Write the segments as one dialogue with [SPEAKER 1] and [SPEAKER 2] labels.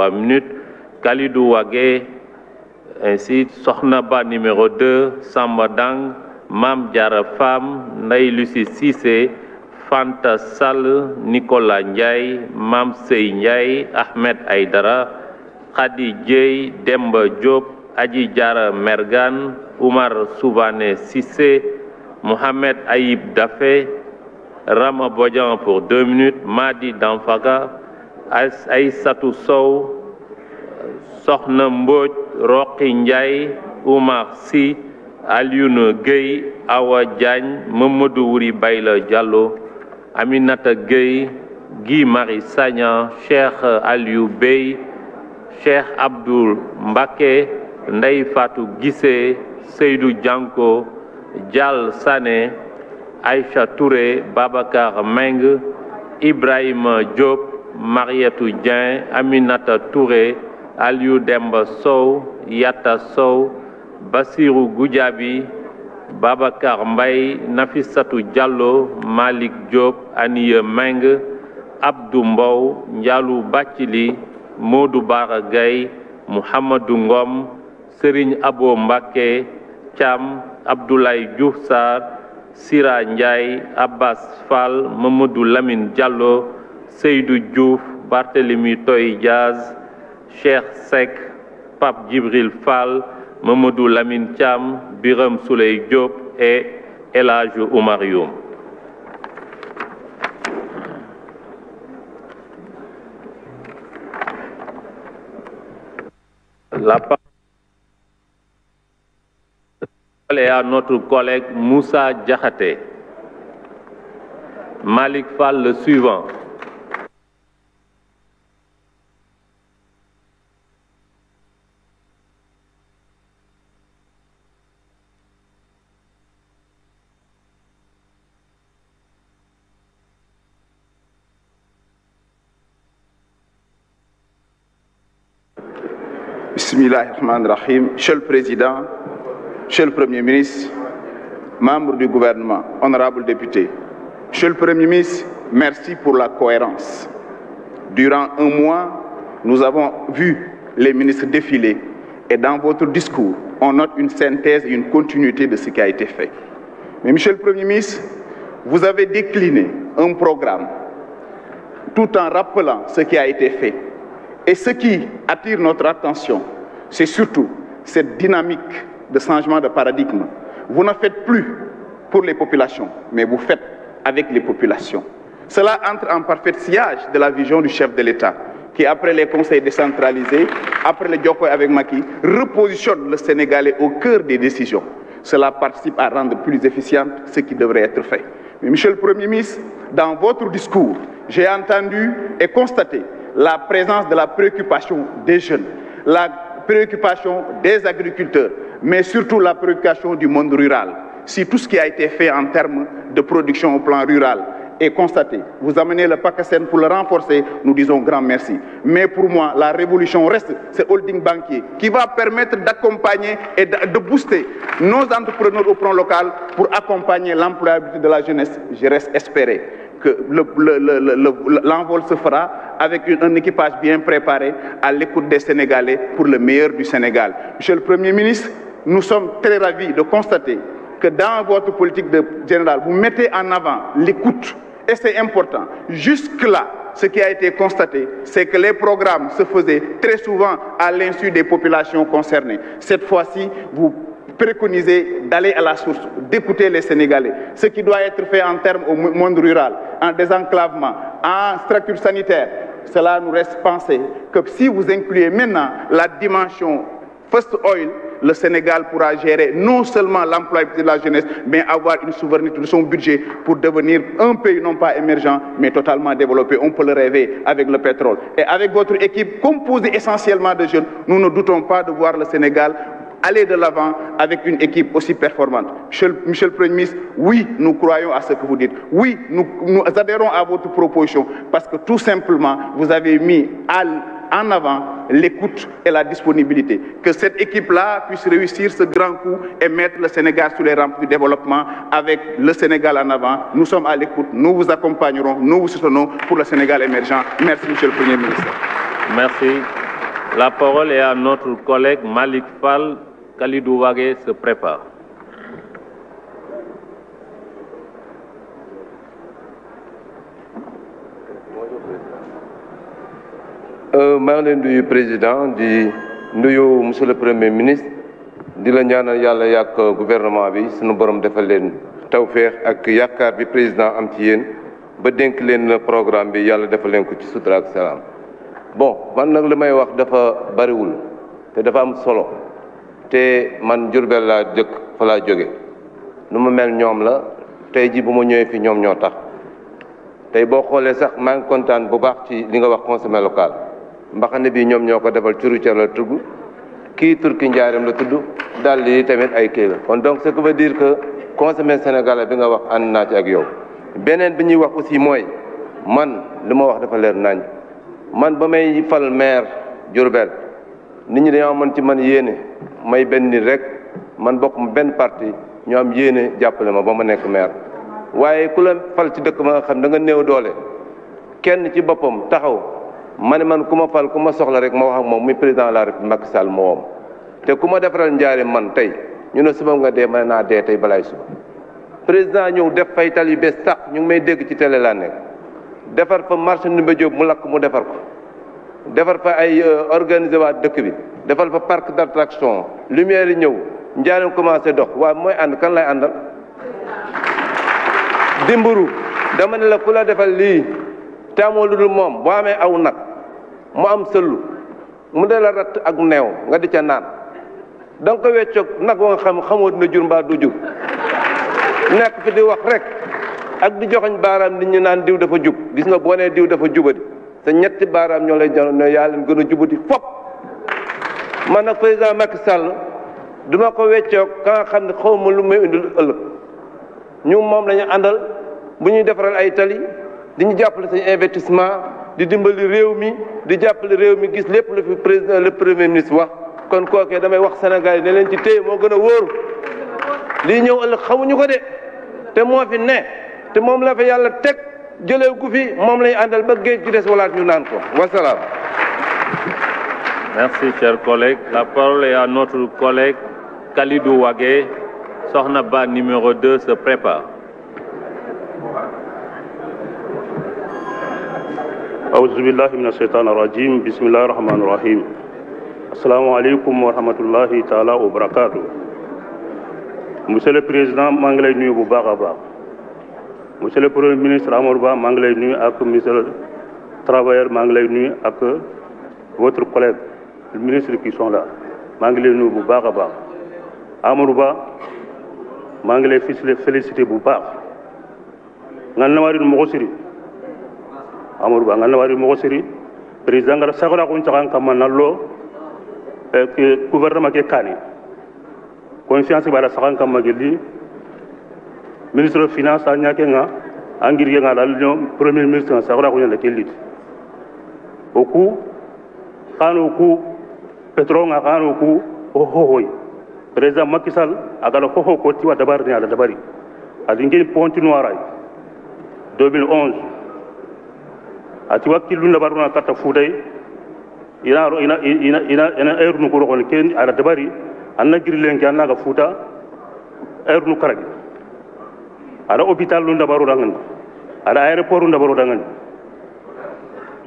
[SPEAKER 1] 3 minutes. Kalidou Wagué, ainsi Sokhna Ba numéro 2, Samba Dang, Mam Diara Fam, Ndeye Lucie Cissé, Fanta Sall, Nicolas Ndiaye, Mam Sey Ndiaye, Ahmed Aïdara, Khady Dieye, Demba Diop, Adji Diara Mergane, Oumar Souvané Cissé, Mohamed Aïb Dafé, Rama Bodian pour 2 minutes, Madi Danfaga, Aïssatou Sow, Sokhna Mbodj, Roqi Ndiaye, Oumar Sy, Alioune Gueye, Awa Diagne, Mamadou Wuri Bayla Diallo, Aminata Gueye, Guy Marie Sagna, Cheikh Aliou Bey, Cheikh Abdoul Mbaké, Ndeye Fatou Guissé, Seydou Dianko, Dial Sané, Aïcha Touré, Babacar Meng, Ibrahima Diop, Marietou Dieng, Aminata Touré, Aliou Demba Sow, Yatta Sow, Bassirou Goudiaby, Babacar Mbaye, Nafissatou Diallo, Malik Diop, Aniye Meng, Abdou Mbow, Ndialou Bathily, Modou Bara Gaye, Mouhamadou Ngom, Serigne Abo Mbaké, Thiam, Abdoulaye Diouf Sarr, Sira Ndiaye, Abbas Fall, Mamadou Lamine Diallo, Seydou Diouf, Barthélemy Toye Diaz, Cheikh Seck, Pape Djibril Fall, Mamadou Lamine Thiam, Biram Souley Diop et El Hadj Oumar Youm. La parole est à notre collègue Moussa Diakhaté. Malik Fall, le suivant.
[SPEAKER 2] Bismillahirrahmanirrahim. Monsieur le Président, Monsieur le Premier ministre, membres du gouvernement, honorables députés, Monsieur le Premier ministre, merci pour la cohérence. Durant un mois, nous avons vu les ministres défiler et dans votre discours, on note une synthèse et une continuité de ce qui a été fait. Mais Monsieur le Premier ministre, vous avez décliné un programme tout en rappelant ce qui a été fait. Et ce qui attire notre attention, c'est surtout cette dynamique de changement de paradigme. Vous ne faites plus pour les populations, mais vous faites avec les populations. Cela entre en parfait sillage de la vision du chef de l'État, qui, après les conseils décentralisés, après le dialogue avec Macky, repositionne le Sénégalais au cœur des décisions. Cela participe à rendre plus efficient ce qui devrait être fait. Mais Monsieur le Premier ministre, dans votre discours, j'ai entendu et constaté la présence de la préoccupation des jeunes, la préoccupation des agriculteurs, mais surtout la préoccupation du monde rural. Si tout ce qui a été fait en termes de production au plan rural est constaté, vous amenez le PACASEN pour le renforcer, nous disons grand merci. Mais pour moi, la révolution reste ce holding banquier qui va permettre d'accompagner et de booster nos entrepreneurs au plan local pour accompagner l'employabilité de la jeunesse. Je reste espéré que l'envol se fera avec un équipage bien préparé à l'écoute des Sénégalais pour le meilleur du Sénégal. Monsieur le Premier ministre, nous sommes très ravis de constater que dans votre politique générale, vous mettez en avant l'écoute. Et c'est important. Jusque-là, ce qui a été constaté, c'est que les programmes se faisaient très souvent à l'insu des populations concernées. Cette fois-ci, vous préconisez d'aller à la source, d'écouter les Sénégalais. Ce qui doit être fait en termes au monde rural, en désenclavement, en structure sanitaire, cela nous reste penser que si vous incluez maintenant la dimension First Oil, le Sénégal pourra gérer non seulement l'employabilité de la jeunesse, mais avoir une souveraineté de son budget pour devenir un pays non pas émergent, mais totalement développé. On peut le rêver avec le pétrole. Et avec votre équipe composée essentiellement de jeunes, nous ne doutons pas de voir le Sénégal aller de l'avant avec une équipe aussi performante. Monsieur le Premier ministre, oui, nous croyons à ce que vous dites. Oui, nous adhérons à votre proposition parce que tout simplement, vous avez mis en avant l'écoute et la disponibilité. Que cette équipe-là puisse réussir ce grand coup et mettre le Sénégal sur les rampes du développement avec le Sénégal en avant. Nous sommes à l'écoute, nous vous accompagnerons, nous vous soutenons pour le Sénégal émergent. Merci, Monsieur le Premier ministre.
[SPEAKER 1] Merci. La parole est à notre collègue Malik Fall. Kalidou Wagué se prépare.
[SPEAKER 3] maa ngi leen nuyu président di nuyu monsieur le premier ministre di la ñaanal yàlla yàq gouvernement bi sunu borom defal leen tawféex ak yaakaar bi président am ci yéen ba dénk leen programme bi yàlla defal leen ko ci sutura ak salaam. bon man nag li may wax dafa bariwul te dafa am solo te man Diourbel laa dëkk fa laa jóge nu ma mel ñoom la tey ji bu ma ñëwee fi ñoom ñoo tax tey boo xoolee sax maa ngi kontaan bu baax ci li nga wax consommé local mbaxane bi ñoom ñoo ko defal curu ca la tudd kii turki njaareem la tudd daal lii tamit ay kii la kon donc ce qui veut dire que consommé sénégalais bi nga wax ànd naa ci ak yow. beneen bi ñuy wax aussi mooy man li ma wax dafa leer nañ man ba may fal maire Diourbel nit ñi dañoo mën ci man yéene may benn nit rek man bokk ma benn parti ñu am yéene jàppale ma ba ma nekk maire waaye ku la fal ci dëkk ma nga xam da nga néew doole kenn ci boppam taxaw ma ne man ku ma fal ku ma soxla rek ma wax ak moom muy président de la République Macky Sall moom te ku ma defaral njaare man tey ñu ne suba nga dee ma ne naa dee tey balaay suba président ñëw def fay tal yu bees sax ñu ngi may dégg ci télé laa nekk defar fa marché Ndoumbé Diop mu lakk mu defar ko defar fa ay organiser waa dëkk bi defar fa parc d'attraction lumière yi ñëw njaareem commencé dox waaye mooy ànd kan lay àndal dimburu dama ne la ku la defal lii te amoo lu dul moom boo amee aw nag mu am sëllu mu de la ratt ak neew nga di ca naan da nga ko weccoog nag wa nga xam xamoo dina jur mbaa du jur nekk fi di wax rek ak di joxoñ baaraam nit ñi naan diw dafa jub gis nga boo nee diw dafa jubadi sa ñetti baaraam ñoo lay jox ne yaa leen gën a jubadi fop man nag président Macky Sall duma ko weccoog ka nga xam ne xaw ma lu may indil ëllëg ñu moom lañu àndal bu ñuy defaral ay tali di ñu jàppale sañ investissement di dimbali réew mi di jàppale réew mi gis lépp lu fi président le premier ministre wax kon kookee damay wax Sénégal yi ne leen ci téye moo gën a wóor lii ñëw ëllëg xamuñu ko de te moo fi ne te moom la fa yàlla teg jëlee gu fi moom lañu àndal ba géej gi des walaat ñu naan ko wasalaam.
[SPEAKER 1] Merci, chers collègues. La parole est à notre collègue Kalidou Wagué. Sokhna Ba numéro 2 se prépare.
[SPEAKER 4] A'udhu billahi minash shaitanir rajim. Bismillahir rahmanir rahim. Assalamu alaikum wa rahmatullahi ta'ala wa barakatuh. Monsieur le Président, maa ngi lay nuyu bu baax a baax. Monsieur le Premier ministre Amadou Ba, maa ngi lay nuyu ak monsieur le travailleur, maa ngi lay nuyu ak votre collègue, le ministre qui sont là. maa ngi lay nuyu bu baax a baax. Amadou Ba, maa ngi lay féliciter bu baax. Ngan na wari mo siri. Amadou Ba ngan na wari mo siri. Président ngara sagara ko ntakan kamanallo que gouvernement ke kani. Confiance bara sakan kamageli. Ministre des Finances a ñake nga angir nga dal ñom premier ministre sagara ko ñala kelit. Oku kanu ku pétrole nga kanu ku hohoy. Président Macky Sall agala hoho ko tiwa dabar ni ala dabari. Adi ngey ponti noiray 2011 ati wakilu ndabaruna kata fuday ina ernu ko rokon ken ala dabari anna girilen ke anna ga futa ernu karagi ala hôpital lu ndabaru dangan ala aéroport ndabaru dangan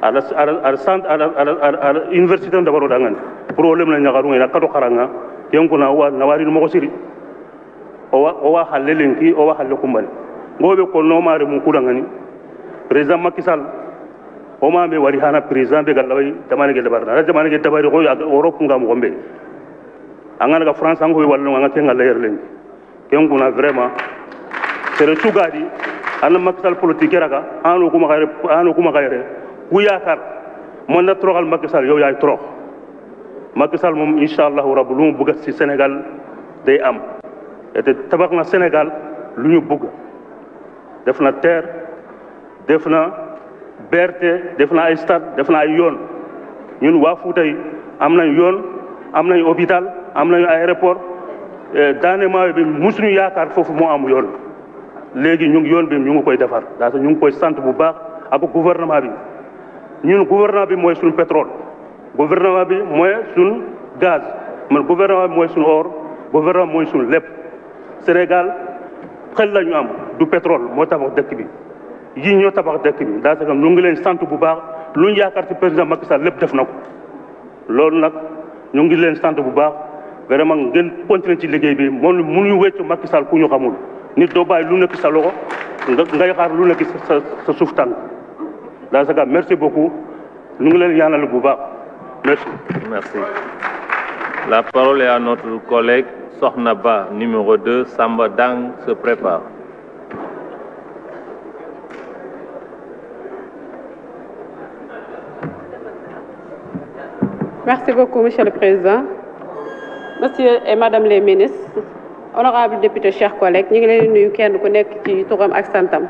[SPEAKER 4] ala centre ala université ndabaru dangan problème la ñagaru ina kado karanga kenko na wa nawari mo ko siri o wa hallelenki o wa halle kumbal ngobe ko no mare mu kudangani président Macky Sall o ma me wari hana président be galawai tamane ge dabarna jamane ge tabari ko Europe ngam gombe angana ga France ngo wallo nganga ke ngala yerlen ken kuna vraiment c'est le sugadi ana Macky Sall politique raga anu kuma gaire ku yakar mon na trogal Macky Sall yow yaay trox Macky Sall mom inshallah rabbul mu bëgg ci Sénégal day am et tabax na Sénégal lu ñu bëgg def na terre def na BRT def na ay stade def na ay yoon ñun waa Fuuta yi am nañ yoon am nañ hôpital am nañu aéroport daanema bi musuñu yaakaar foofu moo am yoon léegi ñu ngi yoon bi ñu ngi koy defar daal ñu ngi koy sant bu baax ak gouvernement bi ñun gouvernement bi mooy suñu pétrole gouvernement bi mooy suñ gaz man gouvernement bi mooy suñ or gouvernement mooy suñ lépp Sénégal xel la ñu am du pétrole moo tabax dëkk bi yii ñoo tabax dëkk bi daa sa ñu ngi leen sant bu baax lu ñu yaakaar ci président Macky Sall lépp def na ko loolu nag ñu ngi leen sant bu baax vraiment ngeen continuer ci liggéey bi moom mënuñu weccu Macky Sall ku ñu xamul nit doo bàyyi lu nekk sa loxo ngay xaar lu nekk sa suuf tànk daa sa merci beaucoup ñu ngi leen ñaanal bu baax merci.
[SPEAKER 1] Merci. La parole est à notre collègue Sokhna Ba, numéro 2, Samba Dang se prépare.
[SPEAKER 5] Merci beaucoup, Monsieur le Président. Monsieur et Madame les ministres, honorables députés, chers collègues, ñu ngi leen di nuyu kenn ku nekk ci turam ak santam.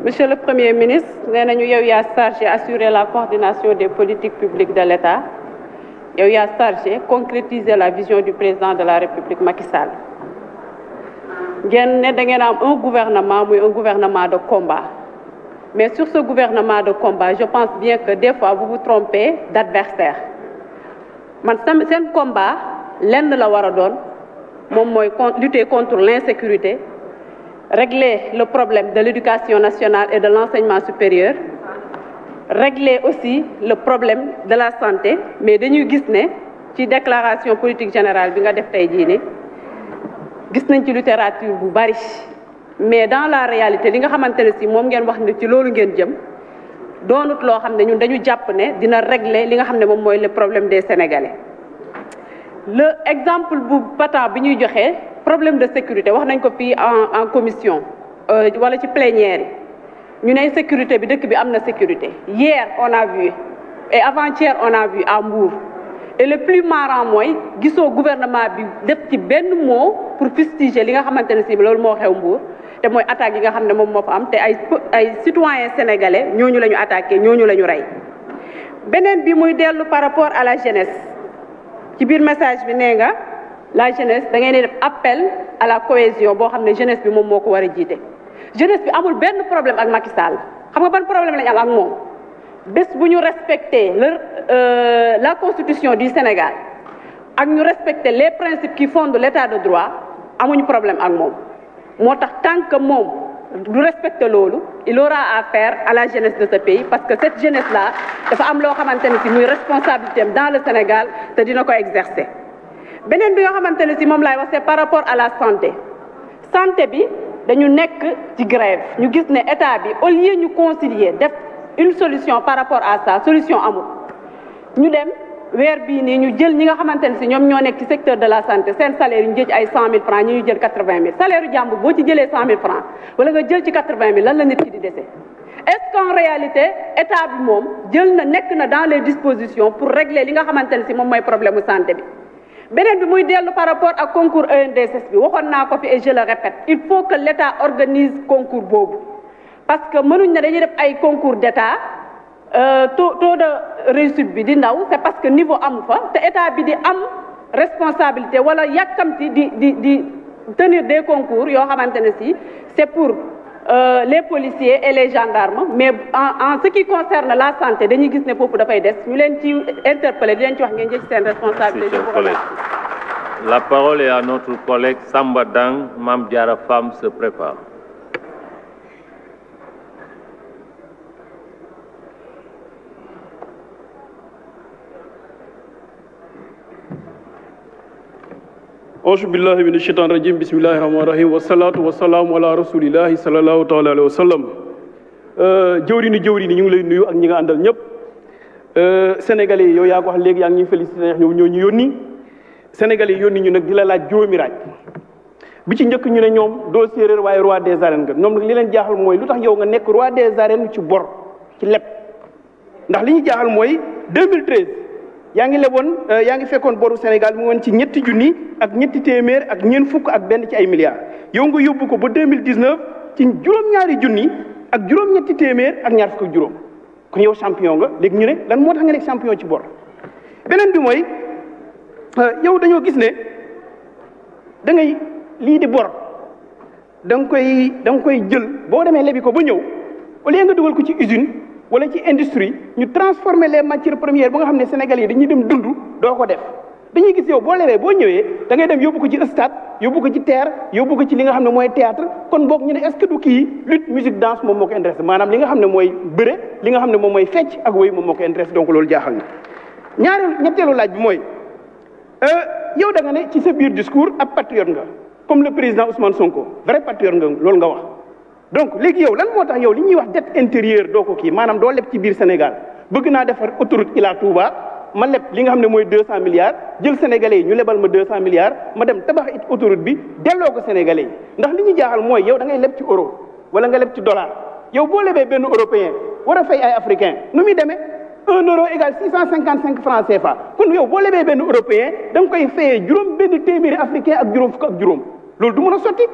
[SPEAKER 5] Monsieur le Premier ministre, nee nañu yow yaa chargé assurer la coordination des politiques publiques de l'État. yow yaa chargé concrétiser la vision du président de la République Macky Sall. ngeen ne da ngeen am un gouvernement muy un gouvernement de combat. Mais sur ce gouvernement de combat, je pense bien que des fois vous vous trompez d'adversaire. Man seen combat lenn la war a doon moom mooy lutter contre l'insécurité, régler le problème de l'éducation nationale et de l'enseignement supérieur, régler aussi le problème de la santé, mais dañuy gis ne ci déclaration politique générale bi nga def tey jii ne gis nañ ci littérature bu bari. Mais dans la réalité li nga xamante ne si moom ngeen wax ne ci loolu ngeen jëm doonut loo xam ne ñun dañu jàpp ne dina régler li nga xam ne moom mooy le problème des Sénégalais. Le exemple bu patent bi ñuy joxe problème de sécurité wax nañ ko fii en commission wala ci plénière yi ñu ne sécurité bi dëkk bi am na sécurité. Hier on a vu et avant-hier on a vu à Mbour et le plus marrant mooy gisoo gouvernement bi def ci benn mot pour fustiger li nga xamante ne si loolu moo xew Mbour. te mooy attaque yi nga xam ne moom moo fa am te ay citoyens sénégalais ñooñu la ñu attaqué ñooñu la ñu rey beneen bi muy dellu par rapport à la jeunesse ci biir message bi nee nga la jeunesse da ngay ne def appel à la cohésion boo xam ne jeunesse bi moom moo ko war a jiite. jeunesse bi amul benn problème ak Macky Sall xam nga ban problème lañ am ak moom bés bu ñu respecter la constitution du Sénégal ak ñu respecter les principes qui fondent l'état de droit amuñu problème ak moom. moo tax tant que moom du respecter loolu il aura à faire à la jeunesse de ce pays parce que cette jeunesse là dafa am loo xamante ne si muy responsabilité am dans le Sénégal te dina ko exercer. beneen bi nga xamante ne si moom laay wax c'est par rapport à la santé bi dañu nekk ci grève ñu gis ne état bi au lieu ñu concilier def une solution par rapport à ça solution amul ñu dem. weer bii nii ñu jël ñi nga xamante ne si ñoom ñoo nekk ci secteur de la santé seen salaire yi ñu jël ay 100 000 francs ñi ñu jël 80 000 salaire yu jàmbur boo ci jëlee 100 000 francs wala nga jël ci 80 000 lan la nit ki di dese est-ce qu'en réalité état bi moom jël na nekk na dans les dispositions pour régler li nga xamante ne si moom mooy problème mu santé bi. beneen bi muy dellu par rapport ak concours ENDSS bi waxoon naa ko fi et je le répète il faut que l'état organise concours boobu parce que mënuñ ne dañuy def ay concours d'état. Taux de réussite bi di ndaw c'est parce que niveau amu fa te état bi di am responsabilité wala yàkkamti di tenir des concours yoo xamante ne si c'est pour les policiers et les gendarmes mais en ce qui concerne la santé dañuy gis ne foofu dafay des ñu leen ci interpeller di leen ci wax ngeen jël seen responsabilité.
[SPEAKER 1] La parole est à notre collègue Samba Dang. Mame Diarra Fam se prépare.
[SPEAKER 6] auzu billahi mina shaytaani rajim bismillahi rahmaani rahim wasalaatu wasalaamu ala rasulillahi salallahu taala alayhi wa sallam jëwri ni ñu ngi lay nuyu ak ñi nga àndal ñëpp sénégalais yi yow yaa ko wax léegi yaa ngi ñuy félicité ñoo ñu yónni sénégalais yi yónni ñu nag di la laaj juróomi raaj bi ci njëkk ñu ne ñoom doo séeréer waaye roi des arènes nga ñoom nag li leen jaaxal mooy lu tax yow nga nekk roi des arènes ci bor ci leb ndax li ñu jaaxal mooy 2013 yaa ngi leboon yaa ngi fekkoon boru Sénégal mu woon ci ñetti junni ak ñetti téeméer ak ñeent fukk ak benn ci ay milliards yow nga yóbbu ko ba 2019 ci juróom-ñaari junni ak juróom-ñetti téeméer ak ñaar fukk ak juróom kon yow champion nga léegi ñu ne lan moo tax nga nekk champion ci bor. beneen bi mooy yow dañoo gis ne da ngay lii di bor da nga koy jël boo demee lebi ko ba ñëw au lieu nga dugal ko ci usine wala ci industrie ñu transformer les matières premières ba nga xam ne Sénégalais yi dañuy dem dund doo ko def dañuy gis yow boo lebee boo ñëwee da ngay dem yóbbu ko ci stade yóbbu ko ci terre yóbbu ko ci li nga xam ne mooy théâtre kon boog ñu ne est-ce que du kii lutte musique danse moom moo ko intéressé maanaam li nga xam ne mooy bëre li nga xam ne moom mooy fecc ak woy moom moo ko intéressé donc loolu jaaxal na ñetteelu laaj bi mooy yow da nga ne ci sa biir discours ab patriote nga comme le président Ousmane Sonko vrai patriote nga loolu nga wax donc léegi yow lan moo tax yow li ñuy wax dette intérieure doo ko kii maanaam doo leb ci biir Sénégal bëgg naa defar autoroute Ila Touba ma leb li nga xam ne mooy 200 milliards jël sénégalais yi ñu lebal ma 200 milliards ma dem tabax it autoroute bi delloo ko sénégalais yi ndax li ñu jaaxal mooy yow da ngay leb ci euro wala nga leb ci dollar yow boo lebee benn européen war a fay ay africain nu muy demee 1 euro égale 655 francs CFA kon yow boo lebee benn européen da nga koy fayee juróom benn téeméeri africain ak juróom fukk ak juróom loolu du mën a sotti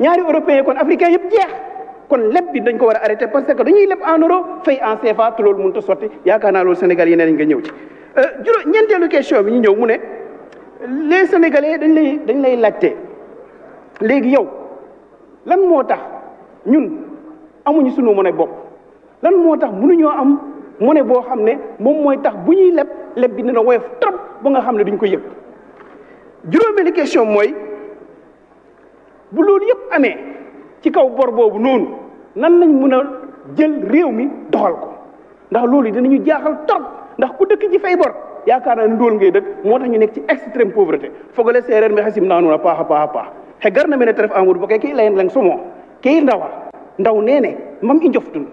[SPEAKER 6] ñaari européen kon africain yëpp jeex kon leb bi dañ ko war a arrêté parce que dañuy leb en euro fay en CFA te loolu mënut a sotti yaakaar naa loolu Sénégal yi nee nañ nga ñëw ci ñeenteelu question bi ñu ñëw mu ne les Sénégalais dañ lay laajte léegi yow lan moo tax ñun amuñu sunu monnaie bopp lan moo tax mënuñoo am monnaie boo xam ne moom mooy tax bu ñuy leb bi dina woyof trop ba nga xam ne duñ ko yëg juróomeelu question mooy bu loolu yëpp amee ci kaw bor boobu noonu nan lañ mën a jël réew mi doxal ko ndax loolu dinañu jaaxal trop ndax ku dëkk ci fay bor yaakaar naa ne ndóol ngay dëkk moo tax ñu nekk ci extrême pauvreté fogole séeréer mi xasim naa nuuna paax a paax a paax xe gar na mene te ref Amadou Ba kii layen leng somo ke ndawa ndaw nene mam i njoftun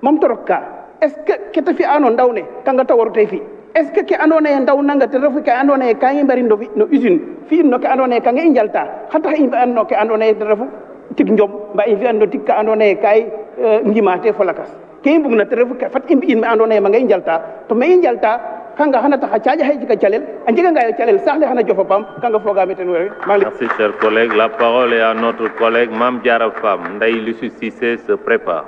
[SPEAKER 6] mam torok ka est ce que ke ta fi'aano ndaw ne kanga ta waru te fi est ce que ke andoona yee ndaw nanga te refu ke andoona yee ka i mbarind no usine fi'in no ke andoona yee kanga i njalta xa tax i mbi'an no ke andoona yee te refu tig njom mbaa i fi'an no tig ka andoona yee ka i ngimaate fo lakas ke i mbugna te refu ke fat i mbi'in me andoona yee ma nga i njalta to me i njalta kanga xana tax a caaja xay jika calel a njegangaayo calel saax le xana jofa paam kanga foogaame ten we
[SPEAKER 1] Merci, cher collègue. La parole est à notre collègue Mame Diarra Fam. Ndeye Lucie Cissé se prépare.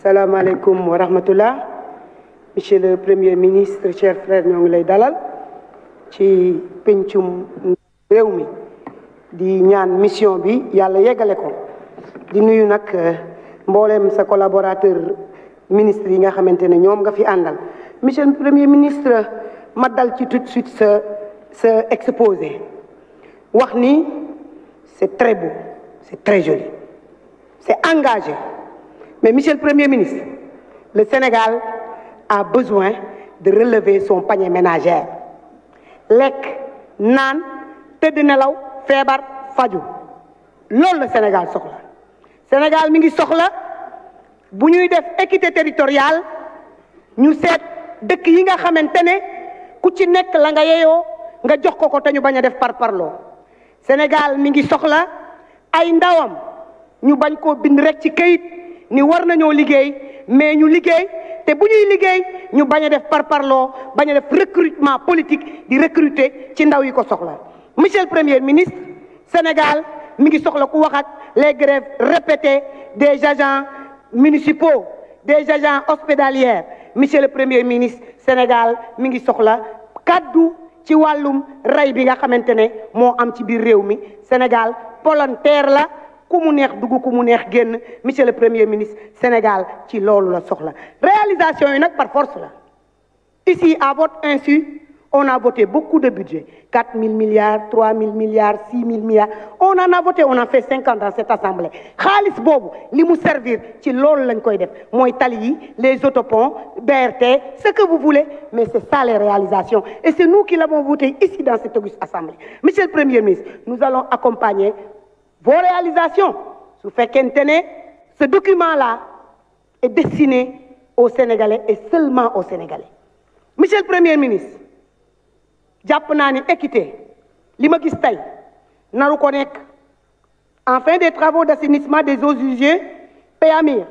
[SPEAKER 7] Salam alaikum wa rahmatullah. Monsieur le Premier ministre, chers frères, ñoo ngi lay dalal ci pencum réew mi di ñaan mission bi yàlla yeggale ko di nuyu nag mboolem sa collaborateur ministre yi nga xamante ne ñoom nga fi àndal. Monsieur le Premier ministre, ma dal ci tout de suite sa exposé wax ni c'est très beau, c'est très joli, c'est engagé. Mais Monsieur le Premier ministre, le Sénégal a besoin de relever son panier ménagère. Lekk naan tëdd nelaw feebar faju loolu la Sénégal soxla. Sénégal mi ngi soxla bu ñuy def équité territoriale ñu seet dëkk yi nga xamante ne ku ci nekk la nga yeyoo nga jox ko te ñu bañ a def parparloo. Sénégal mi ngi soxla ay ndawam ñu bañ koo bind rek ci këyit ni war nañoo liggéey mais ñu liggéey te bu ñuy liggéey ñu bañ a def parparloo bañ a def recrutement politique di recruter ci ndaw yi ko soxla. Monsieur le Premier ministre, Sénégal mi ngi soxla ku wax ak les grèves répétées des agents municipaux, des agents hospitaliers. Monsieur le Premier ministre, Sénégal mi ngi soxla kaddu ci wàllum rey bi nga xamante ne moo am ci biir réew mi. Sénégal volontaire la. ku mu neex dugg ku mu neex génn. Monsieur le Premier ministre, Sénégal ci loolu la soxla. Réalisation yi nag par force la. Ici à votre insu on a voté beaucoup de budget 4 000 milliards 3 000 milliards 6 000 milliards on en a voté, on a fait 50 dans cette assemblée. xaalis boobu li mu servir ci loolu lañ koy def mooy tali yi, les autoponts, BRT, ce que vous voulez, mais c'est ça les réalisations et c'est nous qui l'avons voté ici dans cette auguste assemblée. Monsieur le Premier ministre, nous allons accompagner vos réalisations. Su fekkente ne ce document-là est destiné aux Sénégalais et seulement aux Sénégalais. Monsieur le Premier ministre, jàpp naa ni équité li ma gis tey naru ko nekk. En fin des travaux d'assainissement des eaux usées, PAMIR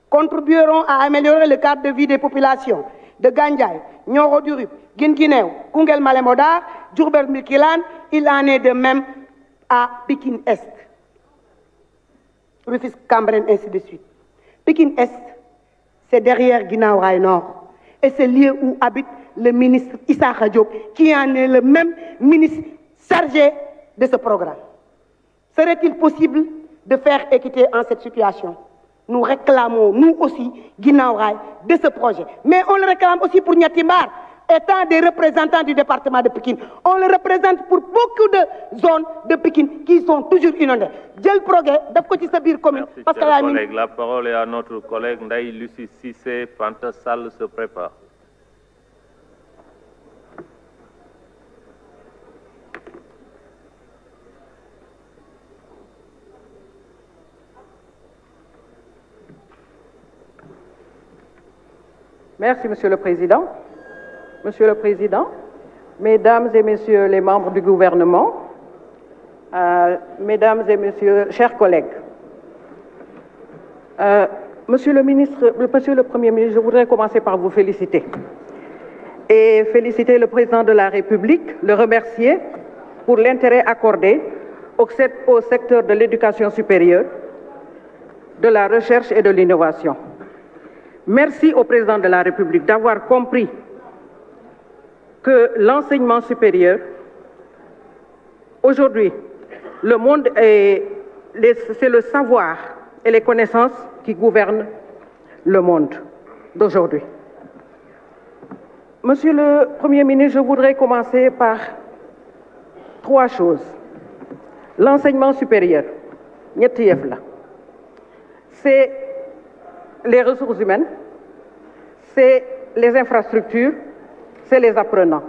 [SPEAKER 7] contribueront à améliorer le cadre de vie des populations de Gandiaye, Nioro du Rip, Guinguinéo, Koungheul Malem Hodar, Diourbel-Birkelane, il en est de même à Pikine Est, Rufisque, Cambérène, ainsi de suite. Pikine Est, c'est derrière Guinaw Rail Nord. Et c'est lieu où habite le ministre Issakha Diop, qui en est le même ministre chargé de ce programme. Serait-il possible de faire équité en cette situation? Nous réclamons, nous aussi, Guinaw Rail, de ce projet. Mais on le réclame aussi pour Niatimbar, étant des représentants du département de Pikine. On le représente pour beaucoup de zones de Pikine qui sont toujours inondées. Djel Progrès, d'Afkoti Sabir commune.
[SPEAKER 1] Merci, chers collègues. La parole est à notre collègue Ndaï Lucie Cissé. Fanta Sall se prépare.
[SPEAKER 8] Merci, Monsieur le Président. Monsieur le Président, Mesdames et Messieurs les membres du gouvernement, Mesdames et Messieurs, chers collègues, Monsieur le Premier ministre, je voudrais commencer par vous féliciter et féliciter le Président de la République, le remercier pour l'intérêt accordé au secteur de l'éducation supérieure, de la recherche et de l'innovation. Merci au Président de la République d'avoir compris que l'enseignement supérieur, aujourd'hui, le monde c'est le savoir et les connaissances qui gouvernent le monde d'aujourd'hui. Monsieur le Premier ministre, je voudrais commencer par 3 choses. L'enseignement supérieur, ñetti yëf la. C'est les ressources humaines, c'est les infrastructures, c'est les apprenants.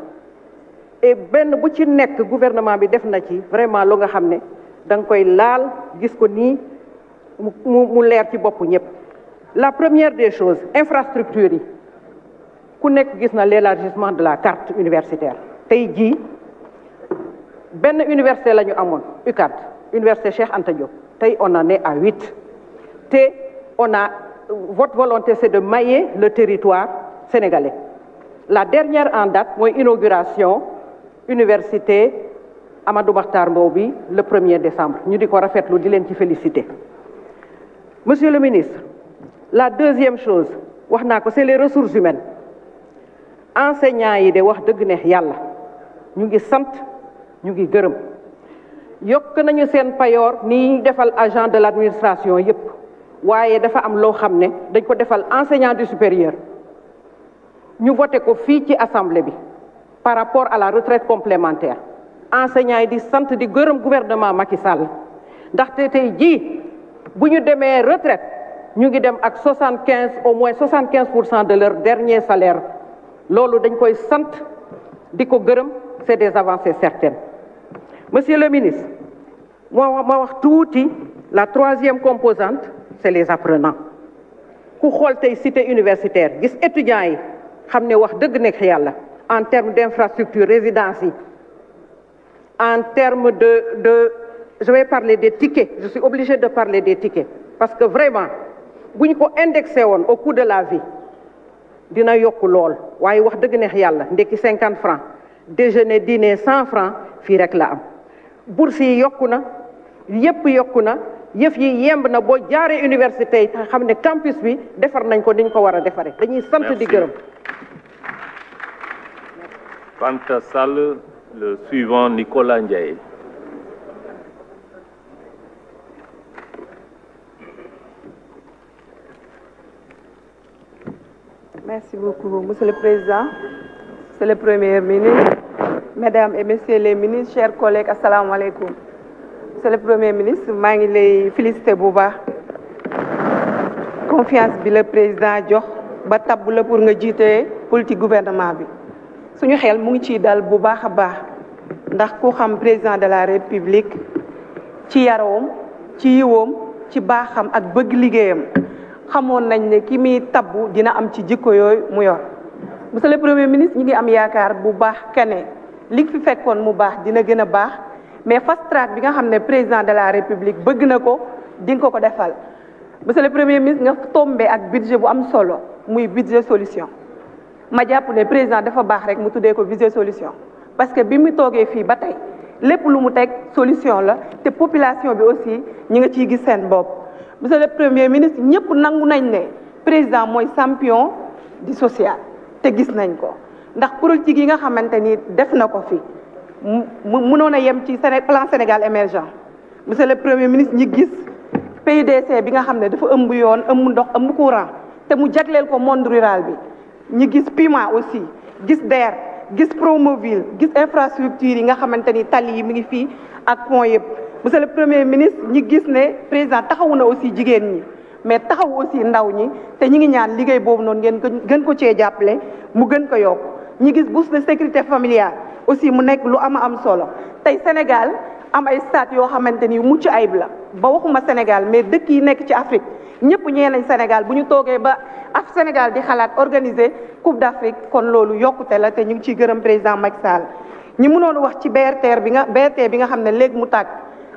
[SPEAKER 8] Et ben bu ci nek gouvernement bi def na ci vraiment lo nga xamné dang koy laal gis ko ni mu leer ci bop ñep. La première des choses, infrastructure yi. Ku nek gis na l'élargissement de la carte universitaire. Tay ji ben université lañu amone, UCAD, Université Cheikh Anta Diop. Tay on en est à 8. Té on a votre volonté, c'est de mailler le territoire sénégalais. La dernière en date, mon inauguration, université Amadou Mahtar Mbow bi, le 1er décembre. Nous disons qu'on di len ci féliciter. Monsieur le ministre, la deuxième chose, c'est les ressources humaines. Enseignants yi de wax deug neex yalla. Ñu ngi sant, ñu ngi gërëm. Yok nañu sen payor ni defal agent de l'administration yépp. Waye dafa am lo xamné dañ ko defal enseignant du supérieur. Ñu voté ko fi ci assemblée bi par rapport à la retraite complémentaire. Enseignants yi di sant di gërëm gouvernement Macky Sall. Ndax tay ji buñu démé retraite ñu ngi dem ak 75 au moins 75% de leur dernier salaire. Lolu dañ koy sant di ko gërëm, c'est des avancées certaines. Monsieur le ministre, moi wax touti la troisième composante, c'est les apprenants. Ku xol tay cité universitaire, gis étudiants yi xamné wax deug nek yalla en termes d'infrastructure résidence yi, en termes de je vais parler des tickets, je suis obligé de parler des tickets parce que vraiment buñ ko indexé won au coût de la vie dina yok lool waye wax deug neex yalla ndeki 50 francs, déjeuner dîner 100 francs fi rek la am. Bourse yi yokuna, yépp yokuna, yëf yi yemb na boo jaaree université yi xam ne campus bi defar nañ ko niñ ko war a defaree dañuy sant di gërëm.
[SPEAKER 1] Fanta Sall, le suivant Nicolas Ndiaye.
[SPEAKER 9] Merci beaucoup, Monsieur le Président, Monsieur le Premier ministre, Mesdames et Messieurs les ministres, chers collègues, assalamu alaikum. Monsieur le Premier ministre, maa ngi lay féliciter bu baax confiance bi le président jox ba tabb la pour nga jiite politique gouvernement bi suñu xel mu ngi ciy dal bu baax a baax ndax ku xam président de la République ci yaroom ci yiwoom ci baaxam ak bëgg liggéeyam xamoon nañ ne ki muy tabbu dina am ci jikko yooyu mu yor. Monsieur le Premier ministre, ñi ngi am yaakaar bu baax kene li fi fekkoon mu baax dina gën a baax. Mais fast track bi nga xam ne président de la République bëgg na ko di nga ko defal. Monsieur le Premier ministre, nga tombé ak budget bu am solo muy budget solution ma jàpp ne président dafa baax rek mu tuddee ko budget solution parce que bi mu toogee fii ba tey lépp lu mu teg solution la te population bi aussi ñi nga ciy gis seen bopp. monsieur le premier ministre ñëpp nangu nañ ne président mooy champion du social te gis nañ ko ndax politique yi nga xamante ni def na ko fi mu mënoon a yem ci plan Sénégal émergent monsieur le premier ministre ñi gis PUDC bi nga xam ne dafa ëmb yoon ëmb ndox ëmb courant te mu jagleel ko monde rural bi ñi gis PUMA aussi gis DER gis Promoville gis infrastructure yi nga xamante ni tali yi mi ngi fii ak pont yëpp monsieur le premier ministre ñi gis ne président taxawu na aussi jigéen ñi mais taxawu aussi ndaw ñi te ñi ngi ñaan liggéey boobu noonu ngeen gën ko cee jàppale mu gën ko yokk ñi gis bourse de sécurité familiale aussi mu nekk lu am solo tey Sénégal am ay stade yoo xamante ni mucc ayib la ba waxuma Sénégal mais dëkk yi nekk ci Afrique ñëpp ñee nañ Sénégal bu ñu toogee ba af Sénégal di xalaat organiser Coupe d'Afrique kon loolu yokkute la te ñu ngi ciy gërëm président Macky Sall ñi mënoon wax ci BRT bi nga xam ne léegi mu tàgg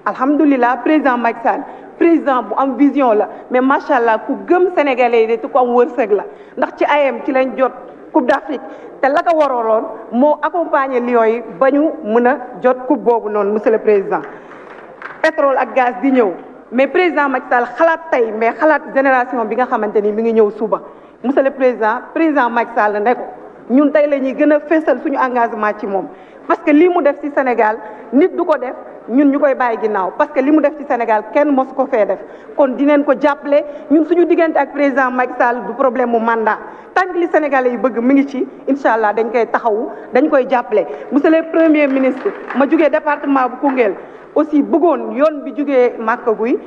[SPEAKER 9] alhamdulilah président Macky Sall président bu am vision la mais macha allah ku gëm sénégalais yi te ku am wërsëg la ndax ci ayam ci lañ jot Coupe d'Afrique te la ko waraloon moo accompagner Lions yi ba ñu mën a jot coupe boobu noonu monsieur le président pétrole ak gaz di ñëw mais président Macky Sall xalaat tey mais xalaat génération bi nga xamante ni mi ngi ñëw suba monsieur le président Macky Sall ne ko ñun tey la ñuy gën a fésal suñu engagement ci moom parce que lii mu def ci Sénégal nit du ko def ñun ñu koy bàyyi ginnaaw parce que li mu def ci Sénégal kenn mosu ko fee def kon dineen ko jàppale ñun suñu diggante ak président Macky Sall du problème mu mandat tant que li Sénégalais yi bëgg mi ngi ci incha allah dañ koy taxawu dañ koy jàppale. monsieur le premier ministre ma jugee département bu Koungheul aussi bëggoon yoon bi jugee Maka Guy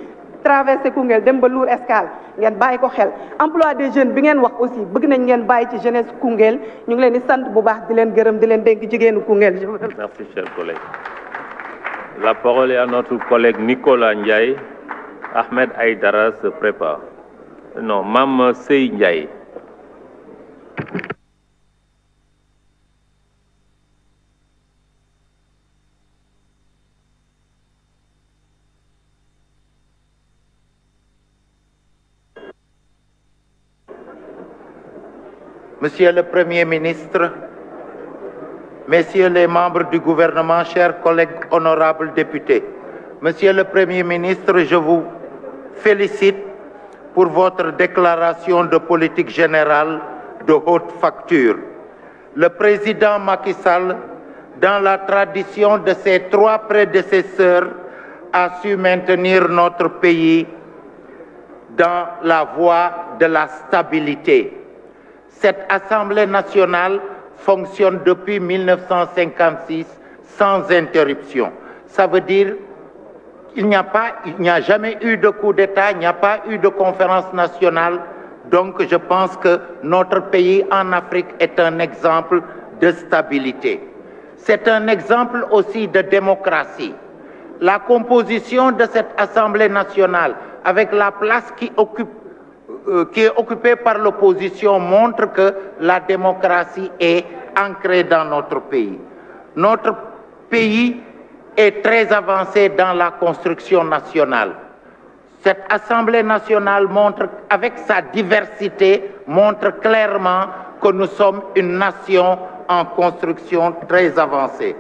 [SPEAKER 9] traversé Koungheul dem ba Lour Escale ngeen bàyyi ko xel emploi des jeunes bi ngeen wax aussi bëgg nañ ngeen bàyyi ci jeunesse Koungheul ñu ngi leen di sant bu baax di leen gërëm di leen dénk jigéenu Koungheul.
[SPEAKER 1] Merci, cher collègue. La parole est à notre collègue Nicolas Ndiaye. Ahmed Aïdara se prépare. Non, Mame Sey Ndiaye.
[SPEAKER 10] Monsieur le Premier ministre, Messieurs les membres du gouvernement, chers collègues honorables députés, Monsieur le Premier ministre, je vous félicite pour votre déclaration de politique générale de haute facture. Le président Macky Sall, dans la tradition de ses trois prédécesseurs, a su maintenir notre pays dans la voie de la stabilité. Cette Assemblée nationale fonctionne depuis 1956 sans interruption. Ça veut dire qu'il n'y a jamais eu de coup d'État, il n'y a pas eu de conférence nationale. Donc je pense que notre pays en Afrique est un exemple de stabilité. C'est un exemple aussi de démocratie. La composition de cette Assemblée nationale, avec la place qui est occupée par l'opposition, montre que la démocratie est ancrée dans notre pays. Notre pays est très avancé dans la construction nationale. Cette Assemblée nationale montre, avec sa diversité, montre clairement que nous sommes une nation en construction très avancée.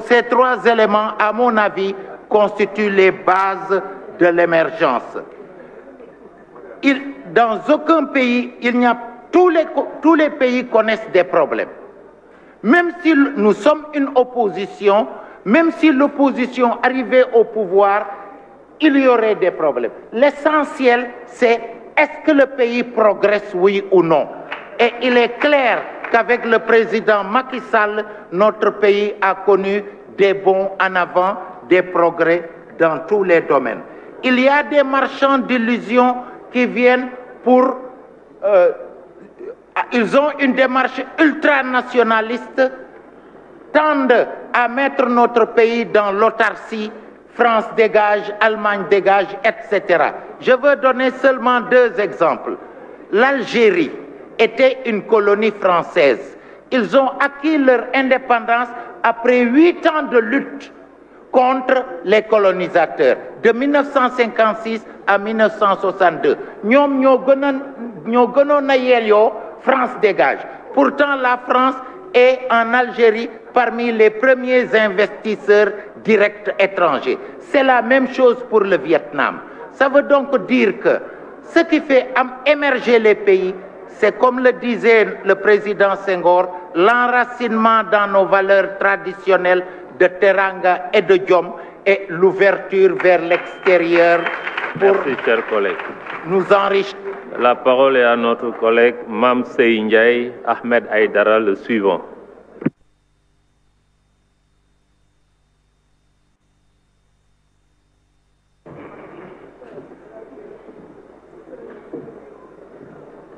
[SPEAKER 10] Ces trois éléments, à mon avis, constituent les bases de l'émergence. Dans aucun pays, tous les pays connaissent des problèmes. Même si nous sommes une opposition, même si l'opposition arrivait au pouvoir, il y aurait des problèmes. L'essentiel, c'est est-ce que le pays progresse, oui ou non? Et il est clair qu'avec le président Macky Sall, notre pays a connu des bons en avant, des progrès dans tous les domaines. Il y a des marchands d'illusions qui viennent pour... ils ont une démarche ultranationaliste, tendent à mettre notre pays dans l'autarcie, France dégage, Allemagne dégage, etc. Je veux donner seulement deux exemples. L'Algérie était une colonie française. Ils ont acquis leur indépendance après 8 ans de lutte contre les colonisateurs, de 1956 à 1962. Ñoom ñoo gënoon a yelloo France dégage. Pourtant, la France est en Algérie parmi les premiers investisseurs directs étrangers. C'est la même chose pour le Vietnam. Ça veut donc dire que ce qui fait émerger les pays, c'est comme le disait le président Senghor, l'enracinement dans nos valeurs traditionnelles de teranga et de jom et l'ouverture vers l'extérieur pour
[SPEAKER 1] chers collègues.
[SPEAKER 10] Nous enrichir.
[SPEAKER 1] La parole est à notre collègue Mam Sey Ndiaye Ahmed Aïdara, le suivant.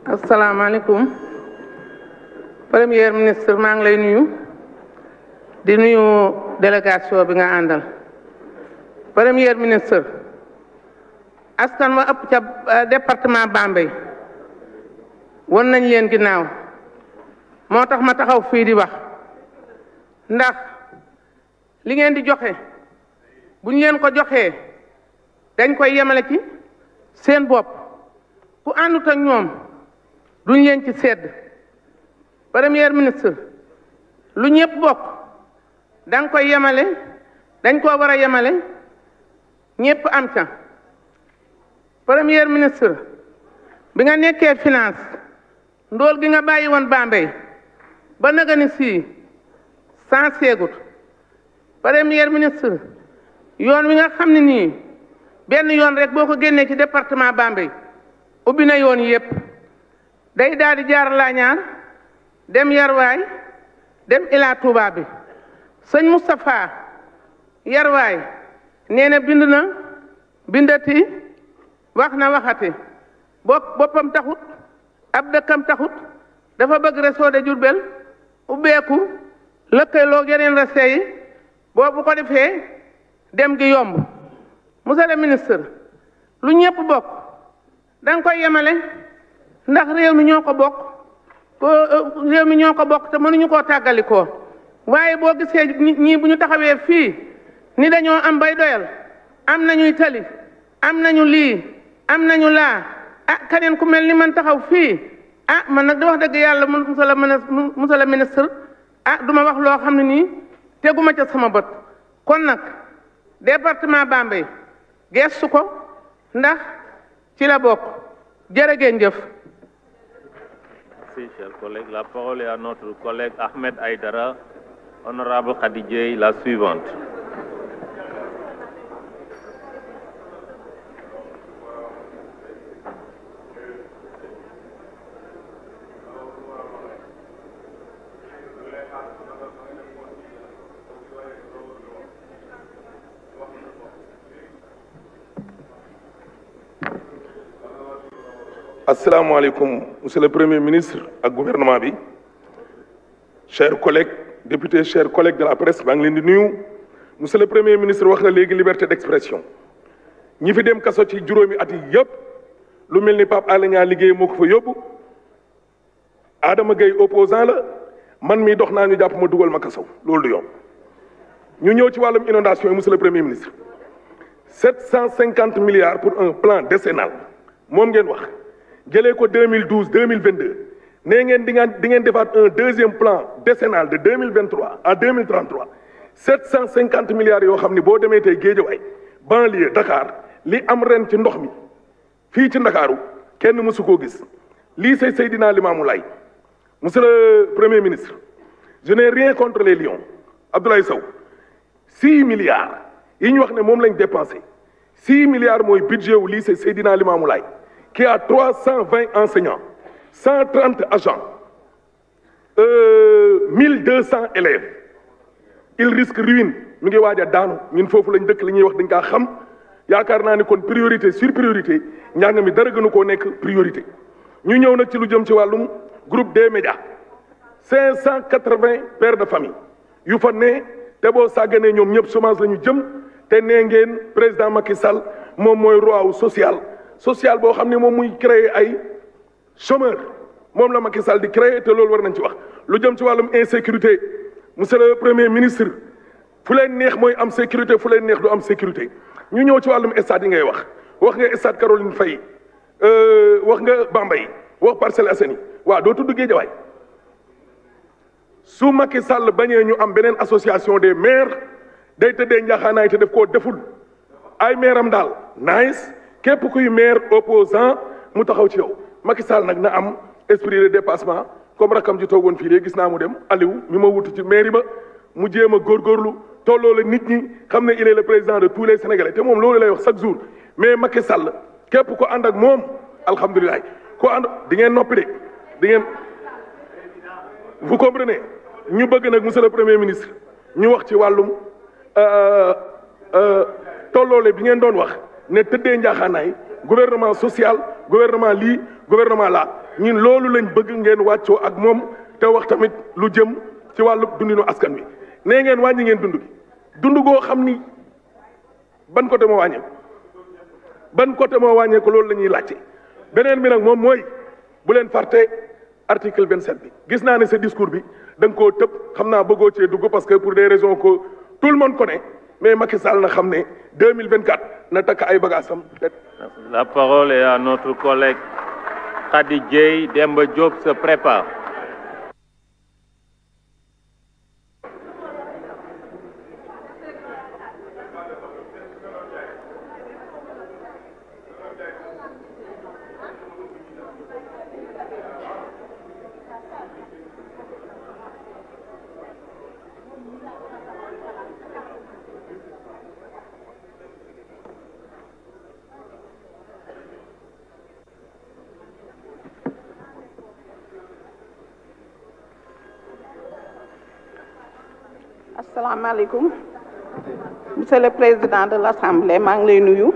[SPEAKER 11] asalaamaaleykum premier ministre maa ngi lay nuyu di nuyu délégation bi nga àndal premier ministre askan wa ëpp ca département Bambey won nañ leen ginnaaw moo tax ma taxaw fii di wax ndax li ngeen di joxe bu ñu leen ko joxee dañ koy yemale ci seen bopp ku àndut ak ñoom duñ leen ci sedd premier ministre lu ñëpp bokk da nga koy yemale dañ koo war a yemale ñëpp am ca premier ministre bi nga nekkee finance ndóol gi nga bàyyi woon Bambey ba naga ni sii sans seegut premier ministre yoon wi nga xam ne nii benn yoon rek boo ko génnee ci département Bambey ubbi na yoon yëpp day daal di jaar Laañaar dem Yarwaay dem Ila Touba bi sëñ Moustapha Yarwaay nee na bind na bindati wax na waxati boppam taxut ab dëkkam taxut dafa bëgg réseau de Diourbel ubbeeku lëkkaloo yeneen réseau yi boobu ko defee dem gi yomb monsieur le ministre lu ñëpp bokk da nga koy yemale ndax réew mi ñoo ko bokk te mënuñu koo tàggalikoo waaye boo gisee ñii bu ñu taxawee fii ni dañoo am bay doyal am nañuy tali am nañu lii am nañu laa keneen ku mel ni man taxaw fii man nag di wax dëgg yàlla monsieur le ministre duma wax loo xam ne nii teguma ca sama bët kon nag département Bambey gestu ko ndax ci la bokk jërë ngeen jëf.
[SPEAKER 1] Merci, chers collègues. La parole est à notre collègue Ahmed Aïdara, honorable Khadijé, la suivante.
[SPEAKER 12] Assalamu alaikum, monsieur le Premier ministre et gouvernement bi, chers collègues, députés, chers collègues de la presse, monsieur le Premier ministre wax na léegi liberté d'expression. ñi fi dem kaso ci juróomi at yi yëpp lu mel ni Pape Alé Niang liggéey moo ko fa yóbbu Adama Gueye opposant la man mii dox naa ñu jàpp ma dugal ma kaso loolu du yomb ñu ñëw ci wàllum inondation yi monsieur le Premier ministre 750 milliards pour un plan décennal moom ngeen wax jëlee ko 2012 2022 nee ngeen di ngeen defaat un deuxième plan décennal de 2023 à 2033 750 milliards yoo xam ni boo demee tey Guédiawaye banlieue Dakar li am ren ci ndox mi fii ci Ndakaaru kenn mësu koo gis lycée Seydina Limamou Laye monsieur le Premier ministre je n'ai rien contre les lions Abdoulaye Sow 6 milliards yi ñu wax ne moom lañ dépensé 6 milliards mooy budget wu lycée Seydina Limamou Laye qui a 320 enseignants, 130 agents, 1200 élèves. Il risque ruine. Nous avons dit que nous avons dit que nous avons dit que nous avons dit priorité sur priorité, nous avons dit que nous priorité. Nous avons dit que nous avons dit groupe des médias. 580 pères de famille. Nous avons dit que nous avons dit que nous avons dit que le président Macky Sall est le roi social. Social boo xam ne moom muy créer ay chômeurs moom la Macky Sall di créer te loolu war nañ ci wax lu jëm ci wàllum insécurité monsieur le Premier ministre fu leen neex mooy am sécurité fu leen neex du am sécurité ñu ñëw ci wàllum stade yi ngay wax nga stade Caroline Faye wax nga Bambey wax Parcelles Assainies waaw doo tudd Guédiawaye su Macky Sall bañee ñu am beneen association des maires day tëddee njaaxaanaay te def koo deful ay maire am daal nice képp kuy maire opposant mu taxaw ci yow Macky Sall nag na am esprit de dépassement comme rakam ji toogoon fii léegi gis naa mu dem Aliou mi ma wutu ci mairie ba mu jéem a góorgóorlu tolloo la nit ñi xam ne il est le président de tous les Sénégalais te moom loolu lay wax chaque jour mais Macky Sall képp ko ànd ak moom alhamdulilah ko ànd di ngeen noppi de di ngeen vous comprenez ñu bëgg nag monsieur le premier ministre ñu wax ci wàllum tolloole bi ngeen doon wax ne tëddee njaaxaanaay gouvernement social gouvernement lii gouvernement la ñun loolu lañ bëgg ngeen wàccoo ak moom te wax tamit lu jëm ci wàllu dundinu askan wi nee ngeen wàññi ngeen dund gi dund goo xam ni ban côté moo wàññeeku ban côté moo wàññeeku loolu la ñuy laajte beneen bi nag moom mooy bu leen fàtte article 27 bi gis naa ne sa discours bi da nga koo tëb xam naa bëggoo cee dugg parce que pour des raisons que tout le monde connaît mais Macky Sall na xam ne 2024 na takk ay bagaasam.
[SPEAKER 1] La parole est à notre collègue Khady Dieye. Demba Diop se prépare.
[SPEAKER 11] Asalaamaaleykum monsieur le président de l'Assemblée maa ngi lay nuyu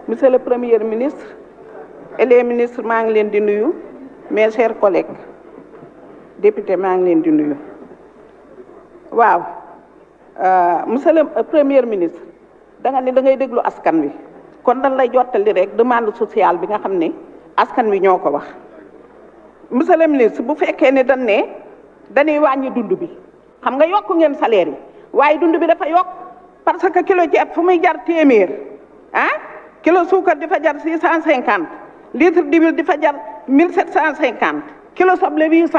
[SPEAKER 11] monsieur le premier ministre et les ministres maa ngi leen di nuyu mes chers collègues députés maa ngi leen di nuyu waaw monsieur le premier ministre da nga ne da ngay déglu askan wi kon dañ lay jottali rek demande sociale bi nga xam ne askan wi ñoo ko wax monsieur le ministre bu fekkee ne dañ ne dañuy wàññi dund bi xam nga yokk ngeen salaire yi waaye dund bi dafa yokk parce que kilo ceeb fu muy jar téeméer kilo suukar di fa jar 650 litre d'huile di fa jar 1750 kilo soble 800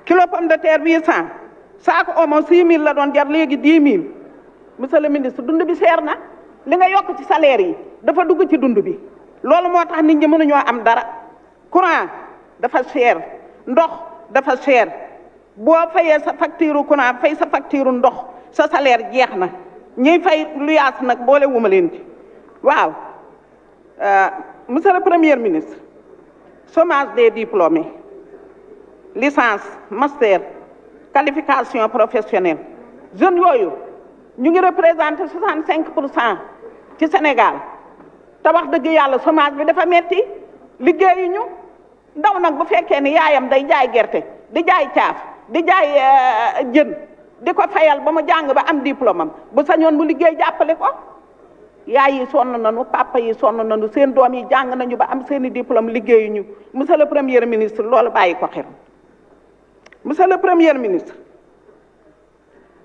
[SPEAKER 11] kilo pomme de terre 800 saako omo 6000 la doon jar léegi 10000 monsieur le ministre dund bi seer na li nga yokk ci salaire yi dafa dugg ci dund bi loolu moo tax nit ñi mënuñoo am dara courant dafa seer ndox dafa seer boo fayee sa facture courant fay sa facture ndox sa salaire jeex na ñuy fay luyaas nag boole wuma leen ci waaw monsieur le premier ministre chômage des diplômés licence master qualification professionnelle jeunes yooyu ñu ngi représenté 65% ci Sénégal te wax dëgg yàlla chômage bi dafa metti liggéeyuñu ndaw nag bu fekkee ni yaayam day jaay gerte di jaay caaf di jaay jën di ko fayal ba mu jàng ba am diplôme am bu sañoon mu liggéey jàppale ko yaay yi sonn nañu papa yi sonn nañu seen doom yi jàng nañu ba am seeni diplôme liggéeyuñu monsieur le premier ministre loolu bàyyi ko xel monsieur le premier ministre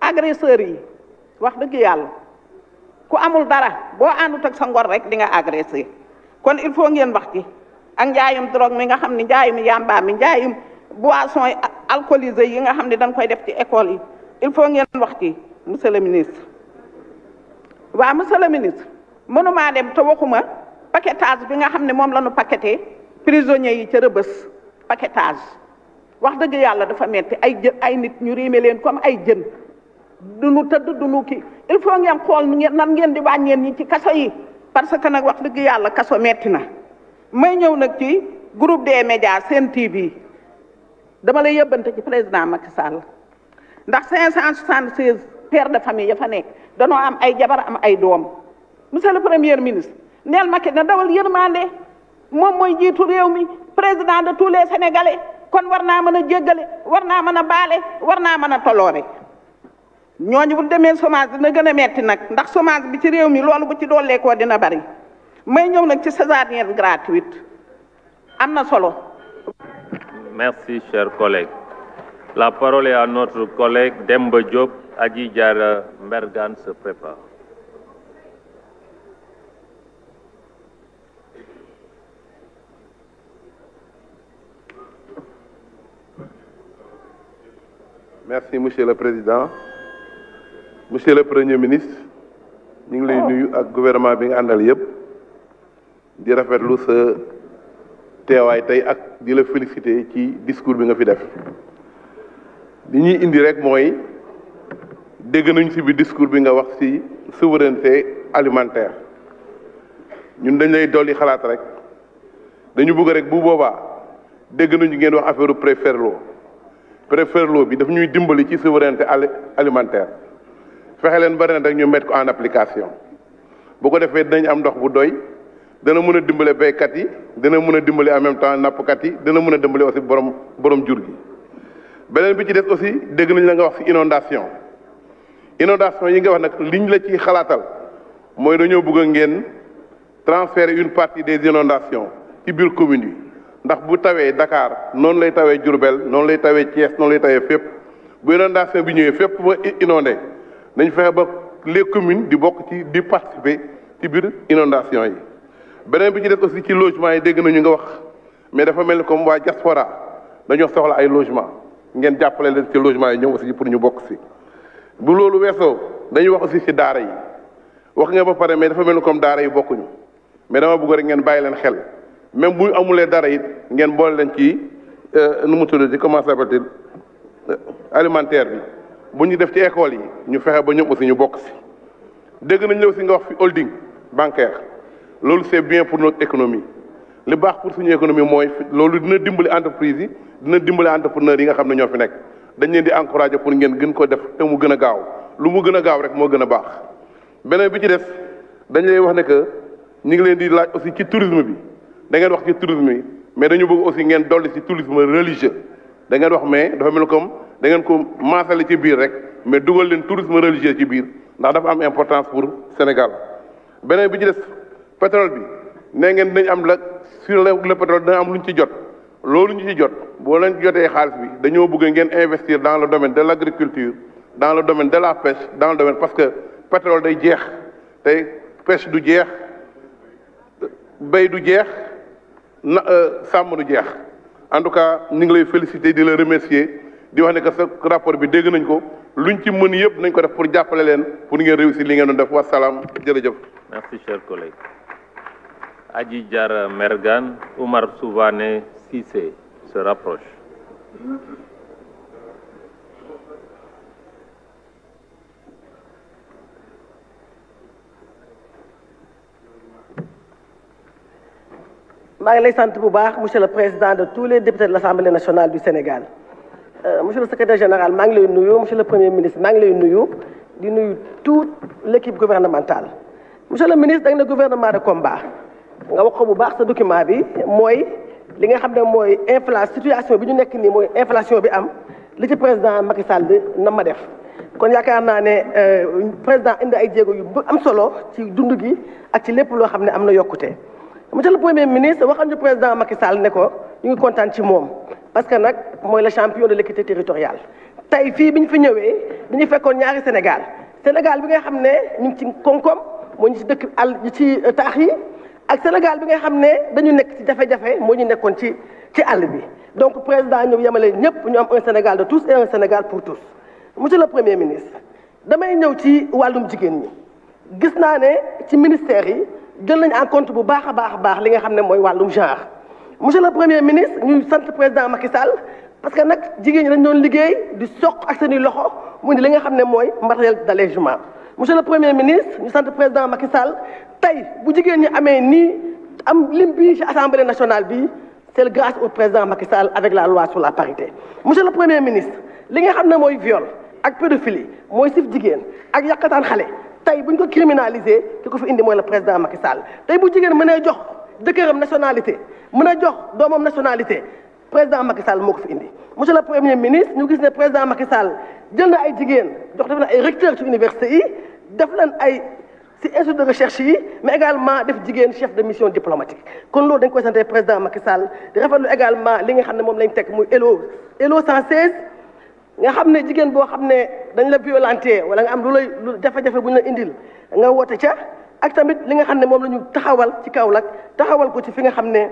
[SPEAKER 11] agresseurs yi wax dëgg yàlla ku amul dara boo àndut ak sa ngor rek di nga agressé kon il faut ngeen wax ci ak njaayum drogue mi nga xam ne njaayum yamba mi njaayum boisson alcoolisée yi nga xam ne dañ koy def ci école yi il faut ngeen wax ci monsieur le ministre waaw monsieur le ministre mënumaa dem te waxuma paquetage bi nga xam ne moom la ñu paqueté prisonniers yi ca Rebeuss paquetage wax dëgg yàlla dafa metti ay nit ñu riime leen comme ay jën duñu tëdd duñu kii il faut ngeen xool nan ngeen di wàññeen ñi ci kaso yi parce que nag wax dëgg yàlla kaso metti na may ñëw nag ci groupe des médias Sen TV dama lay yëbbante ci président Macky Sall ndax 576 pères de famille ya fa nekk danoo am ay jabar am ay doom monsieur le premier ministre neel Macky na dawal yërmande moom mooy jiitu réew mi président de tous les Sénégalais kon war naa mën a jéggale war naa mën a baale war naa mën a toloore ñooñu bu demee chômage dina gën a metti nag ndax chômage bi ci réew mi loolu bu ci dooleekoo dina bari may ñëw nag ci césarienne gratuite am na solo.
[SPEAKER 1] Merci, cher collègue. La parole est à notre collègue Demba Diop. Adji Diarra Mbergane se prépare.
[SPEAKER 3] Merci monsieur le président. Monsieur le premier ministre ñu ngi lay nuyu ak gouvernement bi nga àndal yépp di rafetlu sa teewaay tey ak di la féliciter ci discours bi nga fi def li ñuy indi rek mooy dégg nañu ci bi discours bi nga wax ci souveraineté alimentaire ñun dañ lay dolli xalaat rek dañu bëgg rek bu boobaa dégg nañu ngeen wax affaire préfère-l'eau bi daf ñuy dimbali ci souveraineté alimentaire fexe leen bari na rek ñu mettre ko en application bu ko defee dinañ am ndox bu doy dana mën a dimbale béykat yi dana mën a dimbali en même temps nappkat yi dana mën a dimbali aussi borom jur gi. beneen bi ci des aussi dégg nañ la nga wax ci inondation yi nga wax nag liñ la ci xalaatal mooy dañoo bëgg ngeen transférer une partie des inondations ci biir commune yi ndax bu tawee Dakar noonu lay tawee Diourbel noonu lay tawee Thiès noonu lay tawee fépp bu inondation bi ñëwee fépp ba inondé nañ fexe ba les communes di bokk ci di participer ci biir inondation yi. beneen bi ci des aussi ci logement yi dégg nañu nga wax mais dafa mel ni comme waa diaspora dañoo soxla ay logement ngeen jàppale leen ci logement yi ñoom aussi pour ñu bokk ci. bu loolu weesoo dañuy wax aussi ci daara yi wax nga ba pare mais dafa mel ni comme daara yi bokkuñu mais dama bëgg rek ngeen bàyyi leen xel même bu amulee dara it ngeen boole leen ci nu mu tudd di comment s'appelle alimentaire bi bu ñu def ci école yi ñu fexe ba ñoom aussi ñu bokk ci. dégg nañ la aussi nga wax fi holding bancaire loolu c'est bien pour notre économie li baax pour suñu économie mooy loolu dina dimbali entreprise yi dina dimbali entrepreneurs yi nga xam ne ñoo fi nekk dañ leen di encourager pour ngeen gën ko def te mu gën a gaaw lu mu gën a gaaw rek moo gën a baax. beneen bi ci des dañ lay wax ne que ñu ngi leen di laaj aussi ci tourisme bi da ngeen wax ci tourisme yi mais dañu bëgg aussi ngeen dolli ci tourisme religieux da ngeen wax mais dafa mel comme da ngeen ko maasale ci biir rek mais dugal leen tourisme religieux ci biir ndax dafa am importance pour Sénégal. beneen bi ci des pétrole bi nee ngeen dañ am la sur le pétrole dina am lu ñu ci jot loolu ñu ci jot boo leen jotee xaalis bi dañoo bëgg ngeen investir dans le domaine de l'agriculture dans le domaine de la pêche dans le domaine parce que pétrole day jeex tey pêche du jeex béy du jeex na sàmm du jeex en tout cas ñu ngi lay féliciter di la remercier di wax ne que sa rapport bi dégg nañ ko luñ ci mën yëpp nañ ko def pour jàppale leen pour ngeen réussir li ngeen doon def wasalaam jërëjëf.
[SPEAKER 1] Merci cher collègue. Adji Diarra Mergane, Oumar Souvané Cissé se rapproche.
[SPEAKER 13] maa ngi lay sant bu baax monsieur le président de tous les députés de l'Assemblée nationale du Sénégal monsieur le secrétaire général maa ngi lay nuyu monsieur le premier ministre maa ngi lay nuyu di nuyu toute l'équipe gouvernementale monsieur le ministre da nga ne gouvernement de combat nga wax ko bu baax sa document bi mooy li nga xam ne mooy situation bi ñu nekk nii mooy inflation bi am li ci président Macky Sall na ma def kon yaakaar naa ne président indi ay jéego yu am solo ci dund gi ak ci lépp loo xam ne am na yokkute. monsieur le premier ministre waxal ñu président Macky Sall ne ko ñu ngi kontaan ci moom parce que nag mooy le champion de l'équité territoriale tey fii bi ñu fi ñëwee dañu fekkoon ñaari Sénégal bi nga xam ne ñu ngi ci koom-koom moo ñu ci dëkk àll ci taax yi ak Sénégal bi nga xam ne dañu nekk ci jafe-jafe moo ñu nekkoon ci àll bi donc président ñëw yemale ñëpp ñu am un Sénégal de tous et un Sénégal pour tous. monsieur le premier ministre damay ñëw ci wàllum jigéen ñi gis naa ne ci ministère yi jël nañ en compte bu baax a baax li nga xam ne mooy wàllum genre monsieur le premier ministre ñu sant président Macky Sall parce que nag jigéen ñi dañ doon liggéey di soq ak seeni loxo mu indi li nga xam ne mooy matériel d'allègement monsieur le premier ministre ñu sant président Macky Sall tey bu jigéen ñi amee nii am lim bi ci assemblée nationale bi c'est grâce au président Macky Sall avec la loi sur la parité monsieur le premier ministre li nga xam ne mooy viol ak pédophilie mooy sif jigéen ak yàqataan xale tey bu ñu ko criminaliser ki ko fi indi mooy le président Macky Sall tey bu jigéen mën a jox jëkkëram nationalité mën a jox doomam nationalité président Macky Sall moo ko fi indi. monsieur le premier ministre ñu gis ne président Macky Sall jël na ay jigéen jox def na ay recteurs ci université yi def leen ay ci institut de recherche yi mais également def jigéen chef de mission diplomatique kon loolu dañ koy sant président Macky Sall di rafetlu également li nga xam ne moom lañ teg muy ELO 116. nga xam ne jigéen boo xam ne dañ la violenté wala nga am lu jafe-jafe bu ñu la indil nga woote ca ak tamit li nga xam ne moom la ñu taxawal ci Kaolack taxawal ko ci fi nga xam ne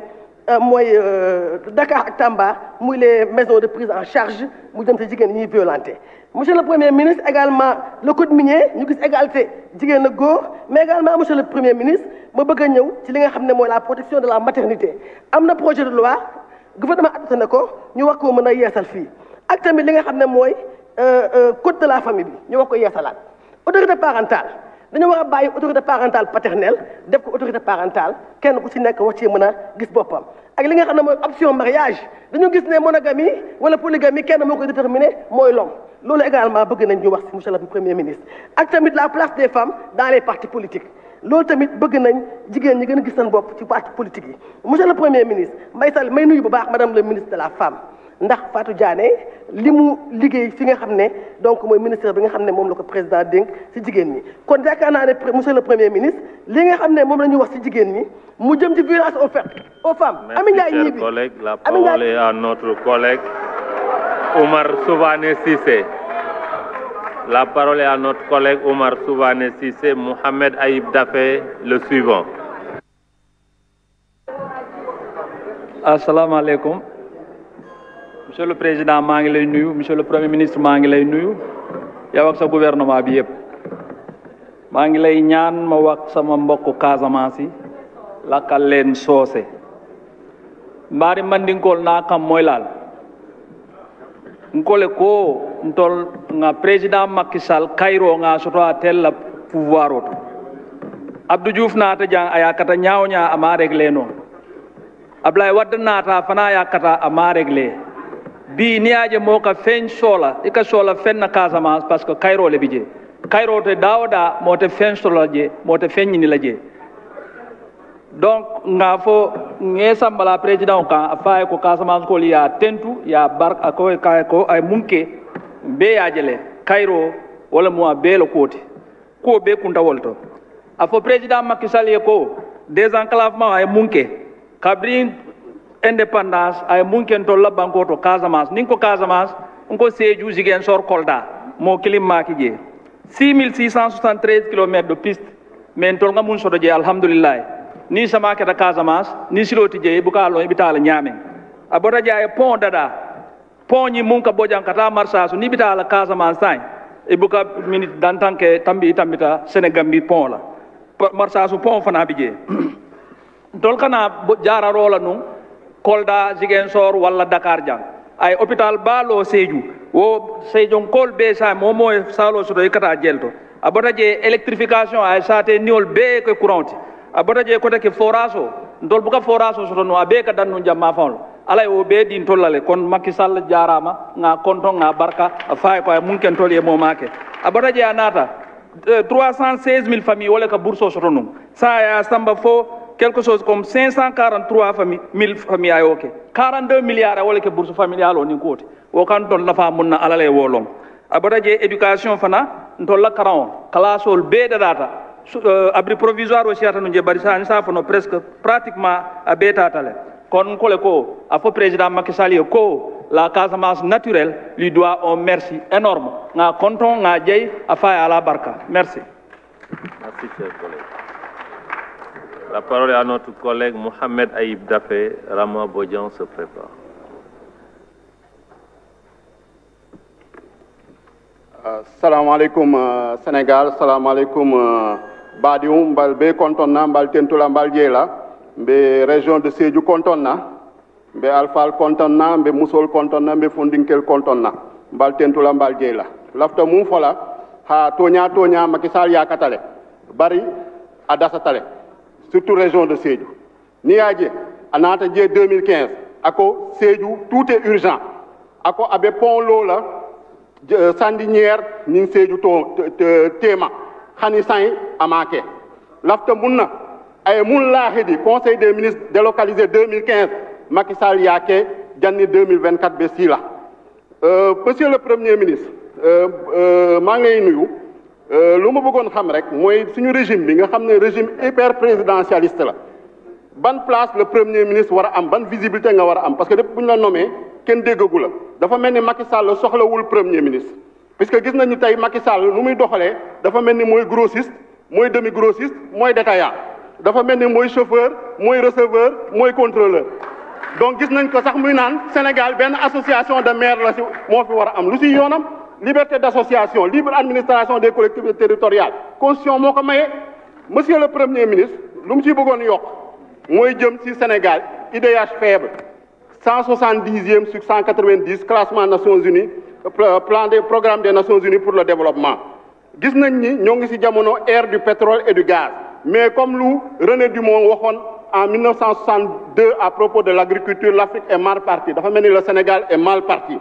[SPEAKER 13] Dakar ak Tamba muy les maisons de prise en charge mu jëm ci jigéen ñi violenté. Monsieur le Premier ministre également le code minier ñu gis égalité jigéen ak góor mais également monsieur le Premier ministre ma bëgg a ñëw ci li nga xam ne mooy la protection de la maternité am na projet de loi gouvernement adopté na ko ñu wax ko mën a yeesal fii ak tamit li nga xam ne mooy code de la famille bi ñu wax ko yeesalaat autorité parentale dañu war a bàyyi autorité parentale paternelle def ko autorité parentale kenn ku ci nekk wax ci mën a gis boppam ak li nga xam ne mooy option mariage dañu gis ne monogamie wala polygamie kenn moo koy déterminer mooy l'homme loolu également bëgg nañ ñu wax ci monsieur le Premier ministre ak tamit la place des femmes dans les partis politiques loolu tamit bëgg nañ jigéen ñi gën a gis seen bopp ci parti politique yi monsieur le Premier ministre may nuyu bu baax madame le ministre de la femme ndax Fatou Diané li mu liggéey fi nga xam ne donc mooy ministère bi nga xam ne moom la ko président dénk ci jigéen ñi kon yaakaar naa ne monsieur le Premier ministre li nga xam ne moom la ñuy wax ci jigéen ñi mu jëm ci violence aux femmes.
[SPEAKER 1] Merci, chers collègues. La parole est à notre collègue Oumar Souvané Cissé. La parole est à notre collègue Oumar Souvané Cissé. Mohamed Aïb Dafé, le suivant.
[SPEAKER 14] Assalamu alaikum. Monsieur le Président, maa ngi lay nuyu. Monsieur le Premier ministre, maa ngi lay nuyu. yow ak sa gouvernement bi yëpp. maa ngi lay ñaan ma wax sama mbokku Casamance yi lakkal leen soose. mbaari mandinkool naa kam mooy laal. nkole ko ntol nga président Macky Sall kayro nga soto a tel pouvoir oto Abdou Diouf naata jang aya kata nyaaw nya ama réglé non Ablaye Wade naata fana ya kata ama réglé bi niaje moka fen sola ika sola fen na Casamance parce que kayro le bije kayro te dawda mote fen sola je mote fen ni la je donc nga fo ngesa mbala président ka afaye ko Casamance ko ya tentu ya bark ako kay ko ay munke be ya jele kayro wala mo be lo koti ko be kunta wolto afo président Macky Sall ko désenclavement ay munke kabri indépendance ay munke to la banko to Casamance nin ko Casamance ko Sédhiou Ziguinchor Kolda mo kilim maki je 6673 km de piste mais tol nga mun sodo je alhamdulillah ni sama ke da Casamance ni siloti je buka lo bitala nyame abota jaay pont dada pont ni mun ka bojan kata marsasu ni bitala Casamance tay e buka minute dan tanke tambi tambita Sénégambi pont la marsasu pont fana bi je tol kana jara rola nu Kolda Ziguinchor wala Dakar jang ay hôpital balo Sédhiou wo Sédhiou kol be sa momo salo so do kata jelto abota je électrification ay sate niol be ko courant abota je kota ke forage ndol buka forage so no abe ka dannu jamma fawlo alay o be din tollale kon Macky Sall jarama nga konton nga barka fay ko mun ken tol e mo make abota je anata 316 000 familles wala ka bourso so no sa ya samba fo quelque chose comme 543 000 familles ay ok 42 milliards wala ke bourse familiale o ni koti o kan ton la fa munna alale wolong abota je éducation fana ndol la karan classol be data abri provisoire aussi atanu je bari sa fono presque pratiquement a beta tale kon kole ko afo président Macky Sall ko la Casamance naturelle lui doit un merci énorme nga konton nga jey afa ala barka merci.
[SPEAKER 1] Merci cher collègue. La parole est à notre collègue Mohamed Aïb Dafé. Rama Bodian se prépare.
[SPEAKER 15] Assalamu alaikum Sénégal, assalamu alaikum Badiou, mbal be kontonna, mbal tentula mbal jela, mbe région de Sédhiou kontonna, mbe Alfal kontonna, mbe Musol kontonna, mbe Fondinkel kontonna, mbal tentula mbal jela. Lafta mum fola, ha tonya Macky Sall yakatale, bari adasatale, surtout région de Sédhiou. Ni aje, anata je 2015, ako Sédhiou, tout est urgent. Ako abe pont lo la, Sandinière, nin Sédhiou tema. Khani Sain Amake. Lafta Mouna, ay moun lahedi, Conseil des ministres délocalisé 2015, Macky Sall Yake, Janni 2024 Bessila. Monsieur le Premier ministre, Mangay Nuyu, l'homme bëggoon xam rek mooy suñu régime bi nga xam ne régime hyper présidentialiste la. Ban place le Premier ministre war a am, ban visibilité nga war a am, parce que depuis bu ñu la nommé kenn déggagu la. Dafa mel ni Macky Sall soxlawul Premier ministre. Puisque gis nañu tey Macky Sall nu muy doxalee dafa mel ni mooy grossiste mooy demi grossiste mooy détaillant dafa mel ni mooy chauffeur mooy receveur mooy contrôleur donc gis nañ ko sax muy naan Sénégal benn association de maires la si moo fi war a am lu si yoonam liberté d'association libre administration des collectivités territoriales constitution moo ko maye. Monsieur le Premier ministre lu mu ciy bëggoon yokk mooy jëm ci Sénégal IDH faible 170e sur 190 classement Nations Unies plan des programmes des Nations Unies pour le développement gis nañ ni ñoo ngi ci jamono ère du pétrole et du gaz mais comme lu René Dumont waxoon en 1962 à propos de l'agriculture l'Afrique est mal partie dafa mel ni le Sénégal est mal parti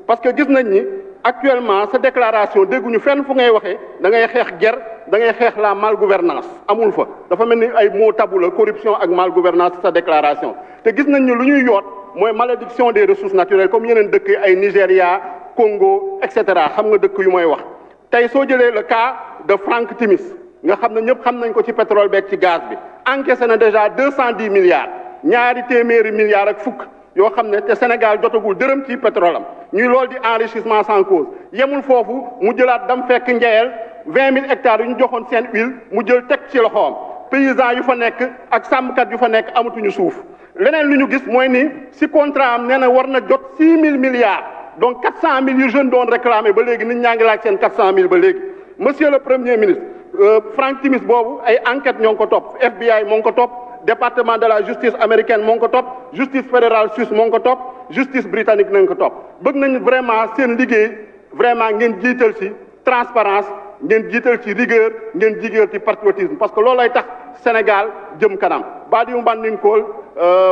[SPEAKER 15] parce que gis nañ ni actuellement sa déclaration dégguñu fenn fu ngay waxee da ngay xeex guerre da ngay xeex la malgouvernance amul fa dafa mel ni ay mots tabou la corruption ak malgouvernance sa déclaration te gis nañ ni lu ñuy yoot mooy malédiction des ressources naturelles comme yeneen dëkk yi ay Nigéria Congo et cetera xam nga dëkk yu mooy wax tey soo jëlee le cas de Frank Timis nga xam ne ñëpp xam nañ ko ci pétrole beeg ci gaz bi encaissé na déjà 210 milliards ñaari téeméeri milliards ak fukk yoo xam ne te Sénégal jotagul dërëm ci pétrole am ñuy lool di enrichissement sans cause yemul foofu mu jëlaat dam fekk njeyel 20 000 hectares yu ñu joxoon seen huile mu jël teg ci loxoom paysans yu fa nekk ak sàmmkat yu fa nekk amatuñu suuf leneen lu ñu gis mooy ni si contrat am nee na war na jot 6 000 milliards donc 400 000 yu jeunes doon réclamé ba léegi nit ñaa ngi laaj seen 400 000 ba léegi monsieur le premier ministre Frank Timis boobu ay enquête ñoo ngi ko topp FBI moo ngi ko topp département de la justice américaine moo ngi ko topp justice fédérale suisse moo ngi ko topp justice britannique nañ ko topp bëgg nañ vraiment seen liggéey vraiment ngeen jiital ci transparence ngeen jiital ci rigueur ngeen jiital ci patriotisme parce que loolay tax Sénégal jëm kanam baadi mbandinkool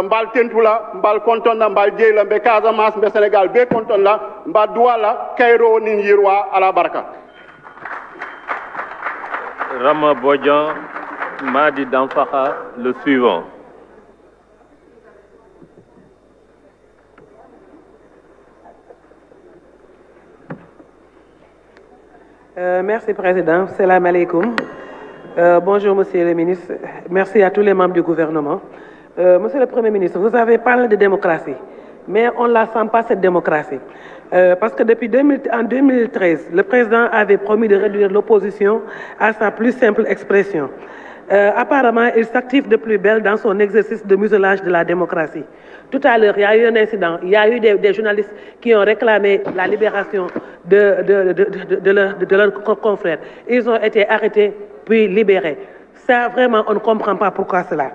[SPEAKER 15] mbaal tentula mbaal kontonna mbaal jeyla mbe Casamance mbe Sénégal be kontonna mba duwala kayro nin yirwa ala baraka
[SPEAKER 1] Rama Bodian Madi Danfakha, le suivant.
[SPEAKER 16] Merci Président. Salam alaikum. Bonjour Monsieur le ministre. Merci à tous les membres du gouvernement. Monsieur le Premier ministre, vous avez parlé de démocratie, mais on ne la sent pas cette démocratie. Parce que en 2013, le président avait promis de réduire l'opposition à sa plus simple expression. Apparemment, il s'active de plus belle dans son exercice de muselage de la démocratie. Tout à l'heure, il y a eu un incident. Il y a eu des journalistes qui ont réclamé la libération de leurs confrères. Ils ont été arrêtés puis libérés. Ça, vraiment, on ne comprend pas pourquoi cela.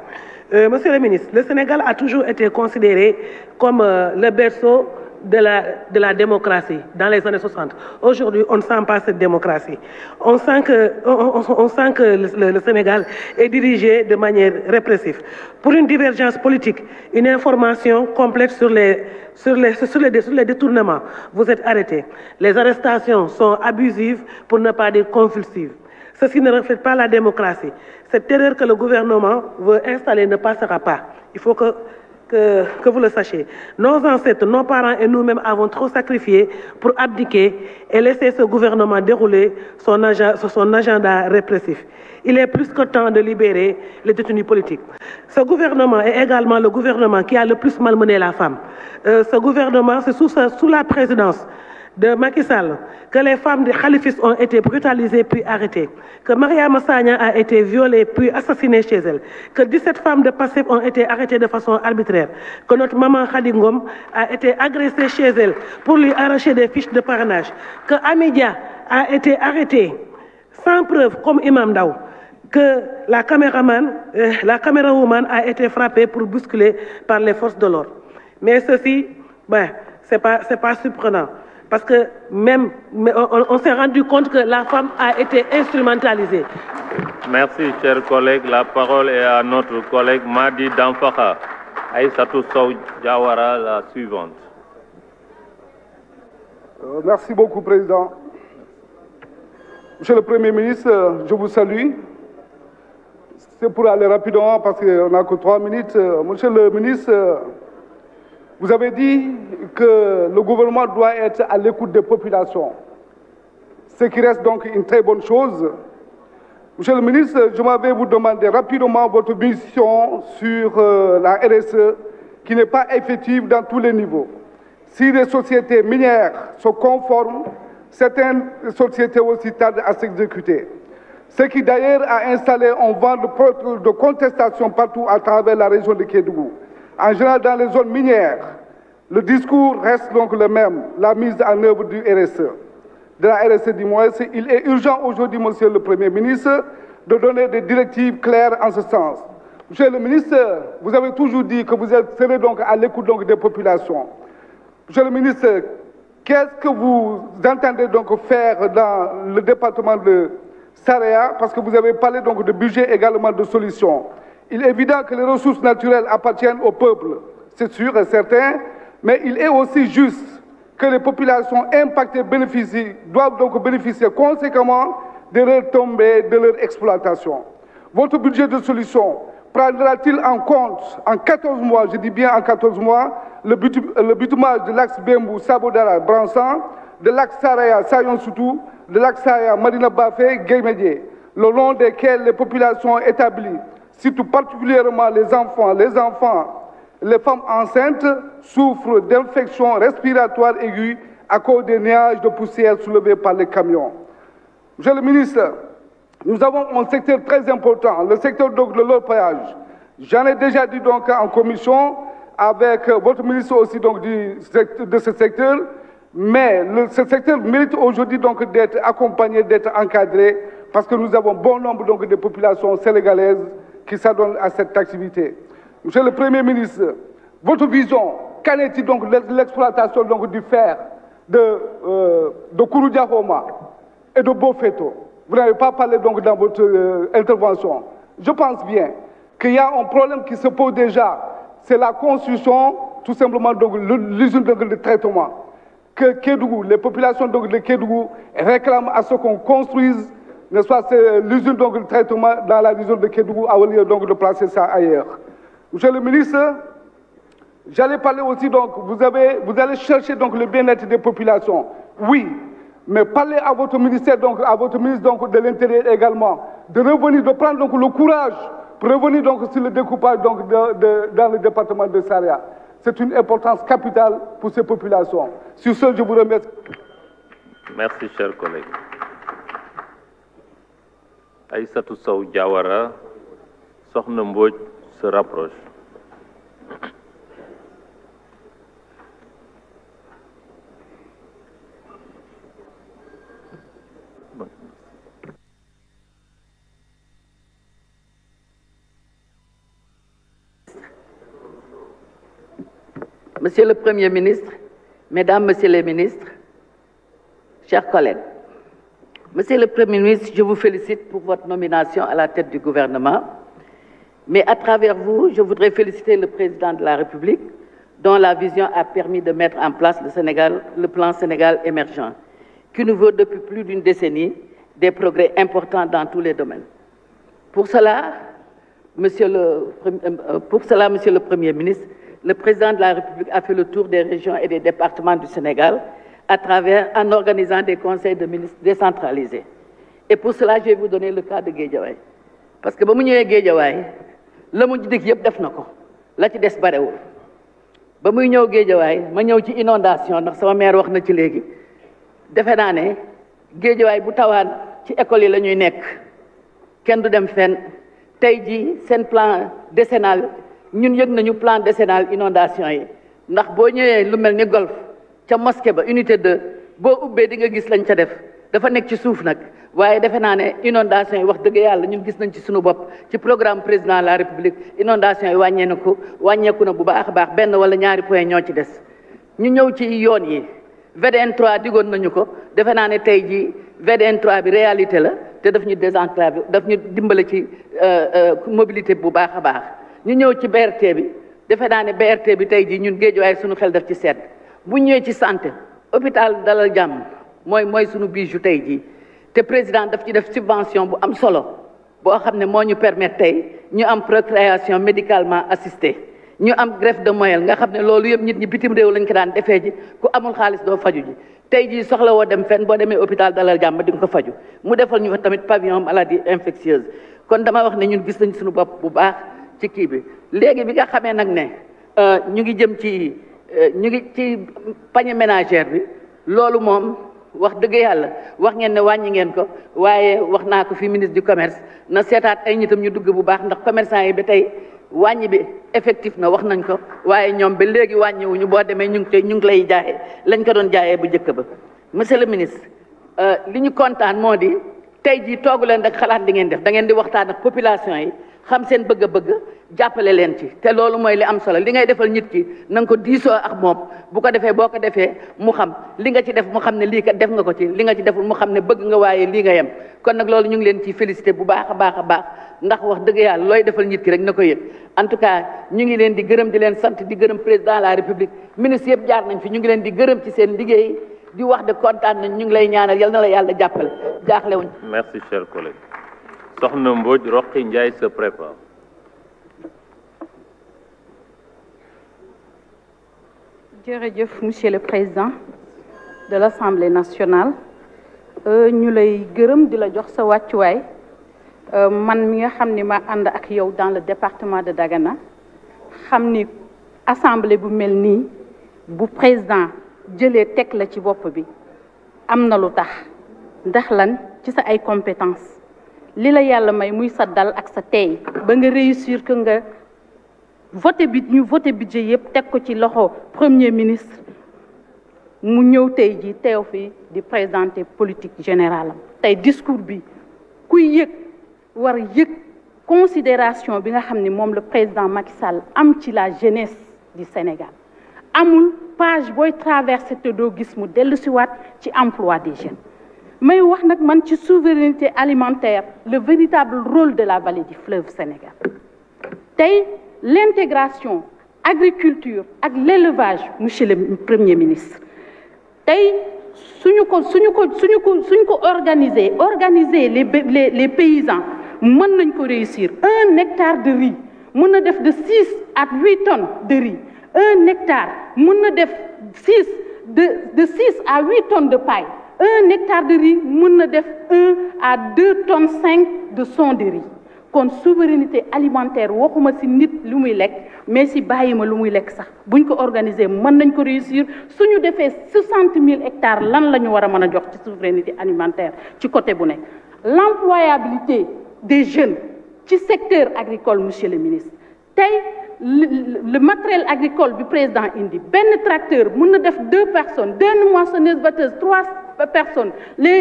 [SPEAKER 16] Monsieur le ministre, le Sénégal a toujours été considéré comme le berceau de la démocratie dans les années 60. Aujourd'hui, on ne sent pas cette démocratie. On sent que le Sénégal est dirigé de manière répressive. Pour une divergence politique, une information complète sur les détournements, vous êtes arrêté. Les arrestations sont abusives, pour ne pas dire convulsives. Ceci ne reflète pas la démocratie. Cette terreur que le gouvernement veut installer ne passera pas. Il faut que vous le sachiez. Nos ancêtres, nos parents et nous-mêmes avons trop sacrifié pour abdiquer et laisser ce gouvernement dérouler son agenda répressif. Il est plus que temps de libérer les détenus politiques. Ce gouvernement est également le gouvernement qui a le plus malmené la femme. Ce gouvernement, c'est sous la présidence de Macky Sall que les femmes des khalifistes ont été brutalisées puis arrêtées, que Mariama Sagna a été violée puis assassinée chez elle, que 17 femmes de Pastef ont été arrêtées de façon arbitraire, que notre maman Khady Ngom a été agressée chez elle pour lui arracher des fiches de parrainage, que Amidia a été arrêtée sans preuve comme Imam Daou, que la camérawoman a été frappée pour bousculer par les forces de l'ordre. Mais ceci, c'est pas surprenant. Parce que on s'est rendu compte que la femme a été instrumentalisée.
[SPEAKER 1] Merci, chers collègues. La parole est à notre collègue Madi Danfakha. Aïssatou Sow Diawara, la suivante.
[SPEAKER 17] Merci beaucoup, Président. Monsieur le Premier ministre, je vous salue. C'est pour aller rapidement parce qu'on n'a que 3 minutes. Monsieur le ministre, vous avez dit que le gouvernement doit être à l'écoute des populations, ce qui reste donc une très bonne chose. Monsieur le ministre, je m'avais vous demander rapidement votre vision sur la RSE qui n'est pas effective dans tous les niveaux. Si les sociétés minières se conforment, certaines sociétés aussi tardent à s'exécuter. Ce qui d'ailleurs a installé un vent de contestation partout à travers la région de Kédougou. En général, dans les zones minières, le discours reste donc le même, la mise en œuvre du RSE. De la RSE du moins, il est urgent aujourd'hui, Monsieur le Premier ministre, de donner des directives claires en ce sens. Monsieur le ministre, vous avez toujours dit que vous serez donc à l'écoute donc des populations. Monsieur le ministre, qu'est-ce que vous entendez donc faire dans le département de Saraya? Parce que vous avez parlé donc de budget également de solutions. Il est évident que les ressources naturelles appartiennent au peuple, c'est sûr et certain, mais il est aussi juste que les populations impactées doivent donc bénéficier conséquemment des retombées de leur exploitation. Votre budget de solution prendra-t-il en compte en 14 mois, je dis bien en 14 mois, le bitumage de l'axe Bembou, Sabodara, Bransan, de l'axe Saraya, Sayon Soutou, de l'axe Saraya, Marina Bafé, Guémédié, le long desquels les populations établies, surtout particulièrement les enfants, les femmes enceintes souffrent d'infections respiratoires aiguës à cause des nuages de poussière soulevés par les camions. Monsieur le ministre, nous avons un secteur très important, le secteur donc de l'orpaillage. J'en ai déjà dit donc en commission avec votre ministre aussi donc de ce secteur, mais ce secteur mérite aujourd'hui donc d'être accompagné, d'être encadré, parce que nous avons bon nombre donc de populations sénégalaises qui s'adonnent à cette activité. Monsieur le Premier ministre, votre vision, qu'en est-il donc de l'exploitation donc du fer de Kouroudiahoma et de Bofeto? Vous n'avez pas parlé donc dans votre intervention. Je pense bien qu'il y a un problème qui se pose déjà, c'est la construction tout simplement de l'usine de traitement. Que Kédougou, les populations donc de Kédougou réclament à ce qu'on construise, n'est-ce pas, l'usine donc de traitement dans la région de Kédougou, au lieu donc de placer ça ailleurs. Monsieur le ministre, j'allais parler aussi donc, vous allez chercher donc le bien-être des populations. Oui, mais parlez à votre ministère donc, à votre ministre donc de l'Intérieur également, de revenir, de prendre donc le courage pour revenir donc sur le découpage donc dans le département de Saraya. C'est une importance capitale pour ces populations. Sur ce, je vous remercie.
[SPEAKER 1] Merci, chers collègues. Aïssatou Sow Diawara, Sokhna Mbodj se rapproche.
[SPEAKER 18] Monsieur le Premier ministre, Mesdames, Messieurs les ministres, chers collègues, Monsieur le Premier ministre, je vous félicite pour votre nomination à la tête du gouvernement, mais à travers vous, je voudrais féliciter le Président de la République, dont la vision a permis de mettre en place le plan Sénégal émergent, qui nous vaut depuis plus d'une décennie des progrès importants dans tous les domaines. Pour cela, Monsieur le Premier ministre, le Président de la République a fait le tour des régions et des départements du Sénégal en organisant des conseils de ministres décentralisés. Et pour cela, je vais vous donner le cas de Guédiawaye. Parce que si je suis Guédiawaye, la mu dig yëpp def na ko la ci des barewul ba muy ñëw Guédiawaye ma ñëw ci inondation ndax sama maire wax na ci léegi defe naa ne Guédiawaye bu tawaan ci école yi la ñuy nekk kenn du dem fenn tey jii seen plan décennal ñun yëg nañu plan décennal inondation yi ndax boo ñëwee lu mel ni golf ca mosquée ba unité 2 boo ubbee di nga gis lañ ca def dafa nekk ci suuf nag waaye defe naa ne inondation yi wax dëgg yàlla ñun gis nañ ci suñu bopp ci programme président de la république inondation yi wàññeeku na bu baax a baax benn wala ñaari point ñoo ci des ñu ñëw ci yoon yi VDN 3 digoon nañu ko defe naa ne tey jii VDN 3 bi réalité la te daf ñu désenclavé daf ñu dimbale ci mobilité bu baax a baax ñu ñëw ci BRT bi defe naa ne BRT bi tey jii ñun Guédiawaye suñu xel daf ci sedd bu ñëwee ci santé hôpital Dalal Jàmm mooy suñu bijou tey jii te président daf ci def subvention bu am solo boo xam ne moo ñu permettre tey ñu am procréation médicalement assistée ñu am greffe de moelle nga xam ne loolu yëpp nit ñi bitim réew lañ ko daan defee ji ku amul xaalis doo faju ji tey jii soxla woo dem fenn boo demee hôpital Dalal Jàmm di nga ko faju mu defal ñu fa tamit pavillon maladie infectieuse kon dama wax ne ñun gis nañ suñu bopp bu baax ci kii bi léegi bi nga xamee nag ne ñu ngi jëm ci panier ménagère bi loolu moom wax dëgg yàlla wax ngeen ne wàññi ngeen ko waaye wax naa ko fi ministre du commerce na seetaat ay ñitam ñu dugg bu baax ndax commerçant yi ba tey wàññi bi effectif na wax nañ ko waaye ñoom ba léegi wàññiwuñu boo demee ñu ngi lay jaayee lañ ko doon jaayee bu njëkk ba monsieur le ministre li ñu kontaan moo di tey jii toogu leen rek xalaat di ngeen def da ngeen di waxtaan ak population yi xam seen bëgg-bëgg jàppale leen ci te loolu mooy li am solo li ngay defal nit ki na nga ko diisoo ak moom bu ko defee boo ko defee mu xam li nga ci def mu xam ne lii kat def nga ko ci li nga ci deful mu xam ne bëgg nga waaye lii nga yem kon nag loolu ñu ngi leen ciy félicité bu baax a baax a baax ndax wax dëgg yàlla looy defal nit ki rek na ko yëg en tout cas ñu ngi leen di gërëm di leen sant di gërëm président de la république ministre yëpp jaar nañ fi ñu ngi leen di gërëm ci seen liggéey di wax de kontaan nañ ñu ngi lay ñaanal yal na la yàlla jàppale jaaxle wuñ.
[SPEAKER 1] Merci cher collègue. Sokhna Mbodj Roqi Ndiaye se prépare.
[SPEAKER 19] Jërëjëf monsieur le président de l'Assemblée nationale ñu lay gërëm di la jox sa wàccuwaay man mi nga xam ni ma ànd ak yow dans le département de Dagana xam ni assemblée bu mel nii bu président jëlee teg la ci bopp bi am na lu tax ndax lan ci sa ay compétences li la yàlla may muy sa dal ak sa tey ba nga réussir que nga voté budget yëpp teg ko ci loxo premier ministre mu ñëw tey ji teew fi di présenter politique générale am tey discours bi kuy yëg war yëg considération bi nga xam ni moom le président Macky Sall am ci la jeunesse du Sénégal amul page booy traversé te doo gis mu dellu si waat ci emploi des jeunes may wax nag man ci souveraineté alimentaire le véritable rôle de la vallée du fleuve Sénégal tey l'intégration agriculture ak l'élevage monsieur le premier ministre tey suñu ko organiser les paysans mën nañ ko réussir 1 hectare de riz mën na def de 6 à 8 tonnes de riz 1 hectare mën na def de 6 à 8 tonnes de paille 1 hectare de riz mën na def 1 à 2 tonnes 5 de son de riz kon souveraineté alimentaire waxuma ci nit lu muy lekk mais ci bàyyi ma lu muy lekk sax buñ ko organiser mën nañ ko réussir suñu defee 60 000 hectares lan la ñu war a mën a jox ci souveraineté alimentaire ci côté bu nekk l'employabilité des jeunes ci secteur agricole monsieur le ministre tey le matériel agricole bi président indi benn tracteur mën na def 2 personnes 2 moissonneuses batteuses 3 personnes les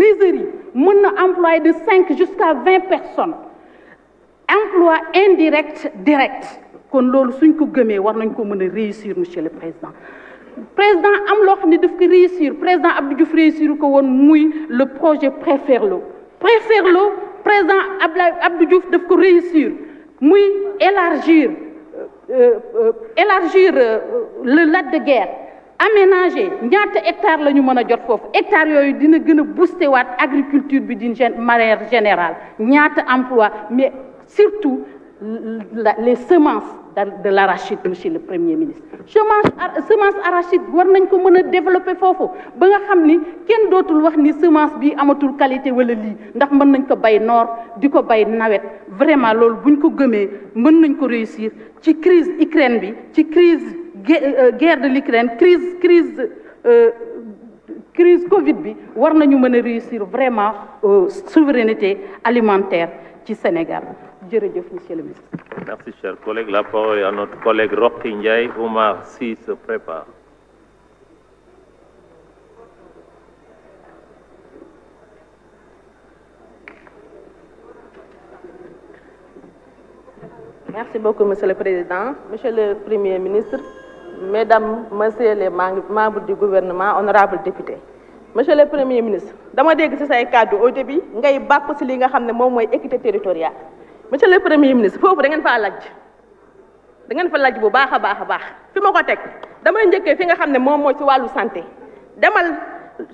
[SPEAKER 19] rizeries mën na employer de 5 jusqu'à 20 personnes emploi indirect direct kon loolu suñ ko gëmee war nañ ko mën a réussir monsieur le président am loo xam ne daf ko réussir président Abdou Diouf réussir ko woon muy le projet Préfère-l'eau président Abdou Diouf daf ko réussir muy élargir le lac de Guiers aménager ñaata hectares la ñu mën a jot foofu hectares yooyu dina gën a booster waat agriculture bi d'une manière générale ñaata emploi mais surtout les semences de l'arachide monsieur le premier ministre semence arachide war nañ ko mën a développer foofu ba nga xam ni kenn dootul wax ni semence bi amatul qualité wala lii ndax mën nañ ko bay noor di ko bay nawet vraiment loolu buñ ko gëmee mën nañ ko réussir ci crise Ukraine bi ci guerre de l'Ukraine crise Covid bi war nañu mën a réussir vraiment souveraineté alimentaire ci Sénégal jërëjëf monsieur le ministre.
[SPEAKER 1] Merci cher collègue. La parole est à notre collègue Roqi Ndiaye. Oumar Sy se prépare.
[SPEAKER 20] Merci beaucoup monsieur le président, monsieur le premier ministre, mesdames, messieurs les membres du gouvernement, honorables députés. Monsieur le premier ministre, dama dégg ci say kàddu au début ngay bàpp ci li nga xam ne moom mooy équité territoriale. Monsieur le premier ministre foofu da ngeen fa laaj bu baax a baax fi ma ko teg damay njëkkee fi nga xam ne moom mooy ci wàllu santé demal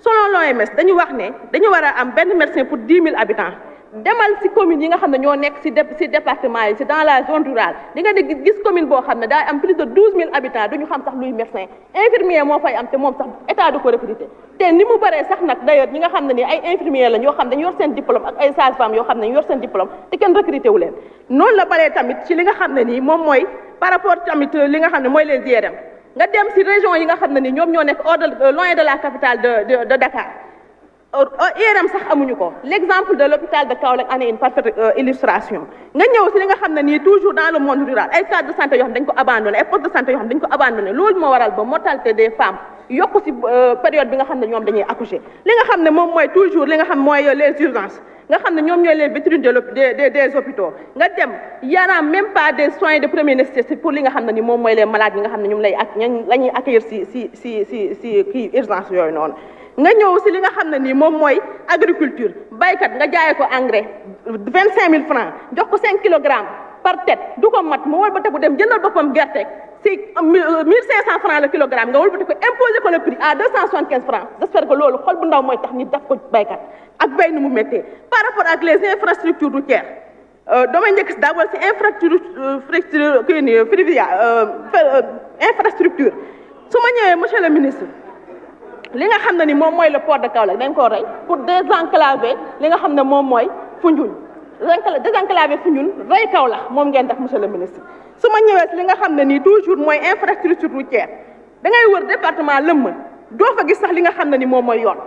[SPEAKER 20] selon l'OMS dañu wax ne dañu war a am benn médecin pour 10 000 habitants demal ci commune yi nga xam ne ñoo nekk ci département yi ci dans la zone rurale di nga di gis commune boo xam ne daa am plus de 12 000 habitants duñu xam sax luy médecin infirmier moo fay am te moom sax état du ko recruter te ni mu bëree sax nag d'ailleurs ñi nga xam ne ni ay infirmier lañ yoo xam ne dañu yor seen diplôme ak ay sages-femmes yoo xam ne ñu yor seen diplôme te kenn recruter wu leen noonu la bëree tamit ci li nga xam ne nii moom mooy par rapport tamit li nga xam ne mooy les IRM nga dem ci région yi nga xam ne ni ñoom ñoo nekk loin de la capitale de Dakar IRM sax amuñu ko l'exemple de l'hôpital de Kaolack en est une parfaite illustration nga ñëw si li nga xam ne nii toujours dans le monde rural ay cadres de santé yoo xam dañ ko abandonné ay postes de santé yoo xam dañ ko abandonné loolu moo waral ba mortalité des femmes yokku si période bi nga xam ne ñoom dañuy accoucher li nga xam ne moom mooy toujours li nga xam mooy les urgences nga xam ne ñoom ñooy les vitrines des hôpitaux nga dem y en a même pas des soins de première nécessité pour li nga xam ne ni moom mooy les malades yi nga xam ne ñoom la ñuy accueillir si kii urgence yooyu noonu nga ñëw si li nga xam ne nii moom mooy agriculture baykat nga jaayee ko engrais 25 000 francs jox ko 5 kilogrammes par tête du ko mat mu wëlbati ko dem jëndal boppam gerte si 1500 francs le kilogramme nga wëlbati ko imposer ko le prix à 275 francs j'espère que loolu xol bu ndaw mooy tax nit def ko baykat ak bay ni mu méttee par rapport ak les infrastructures routières damay njëkk si d'abord si infrastructure su ma ñëwee monsieur le ministre li nga xam ne ni moom mooy le port de Kaolack dañ koo rey pour désenclaver li nga xam ne moom mooy Foundiougne désenclaver Foundiougne rey Kaolack moom ngeen def monsieur le ministre su ma ñëwee si li nga xam ne nii toujours mooy infrastructure routière da ngay wër département lëmm doo fa gis sax li nga xam ne ni moom mooy yoon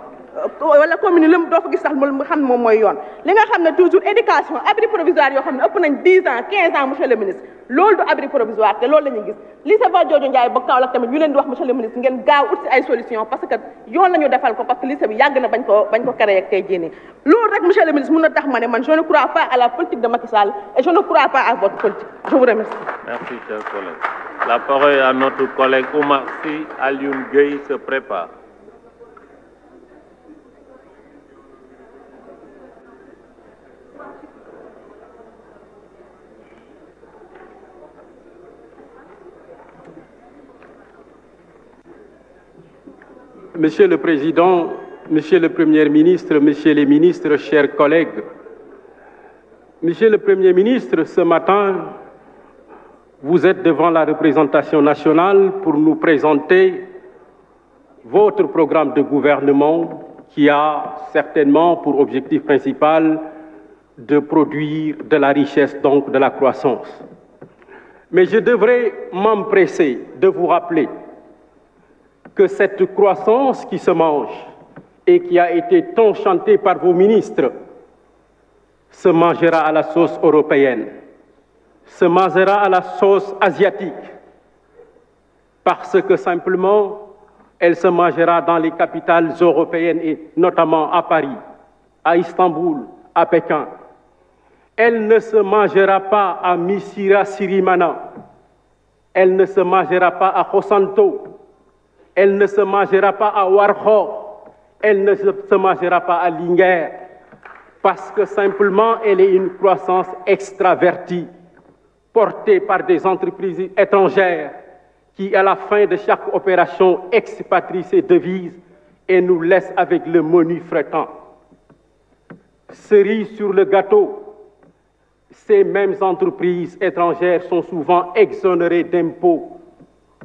[SPEAKER 20] wala commune lëmm doo fa gis sax li nga xam ne moom mooy yoon li nga xam ne toujours éducation abri provisoire yoo xam ne ëpp nañ 10 ans 15 ans monsieur le ministre loolu du abri provisoire te loolu la ñuy gis lycée Valdiodio Ndiaye ba Kaolack tamit ñu leen di wax monsieur le ministre ngeen gaaw ut si ay solution parce que yoon la ñu defal ko parce que lycée bi yàgg na bañ ko créé ak tey jii nii loolu rek monsieur le ministre mën na tax ma ne man je ne crois pas à la politique de Macky Sall et je ne crois pas à votre politique je vous remercie.
[SPEAKER 1] Merci cher collègue. La parole est à notre collègue Oumar Sy. Alioune Gueye se prépare.
[SPEAKER 6] Monsieur le Président, Monsieur le Premier ministre, Messieurs les ministres, chers collègues, Monsieur le Premier ministre, ce matin, vous êtes devant la représentation nationale pour nous présenter votre programme de gouvernement qui a certainement pour objectif principal de produire de la richesse, donc de la croissance. Mais je devrais m'empresser de vous rappeler que cette croissance qui se mange et qui a été tant chantée par vos ministres se mangera à la sauce européenne, se mangera à la sauce asiatique, parce que simplement, elle se mangera dans les capitales européennes et notamment à Paris, à Istanbul, à Pékin. Elle ne se mangera pas à Missira Sirimana, elle ne se mangera pas à Khosanto, elle ne se mangera pas à Warho, elle ne se mangera pas à Linguère, parce que simplement elle est une croissance extravertie, portée par des entreprises étrangères qui, à la fin de chaque opération, expatrient ses devises et nous laissent avec le menu flottant. Cerise sur le gâteau, ces mêmes entreprises étrangères sont souvent exonérées d'impôts,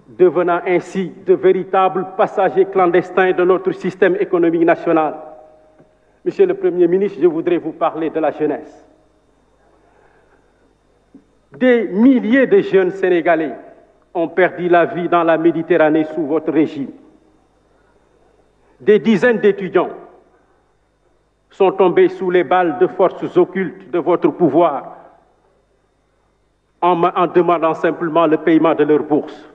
[SPEAKER 6] devenant ainsi de véritables passagers clandestins de notre système économique national. Monsieur le Premier ministre, je voudrais vous parler de la jeunesse. Des milliers de jeunes Sénégalais ont perdu la vie dans la Méditerranée sous votre régime. Des dizaines d'étudiants sont tombés sous les balles de forces occultes de votre pouvoir en demandant simplement le paiement de leur bourse.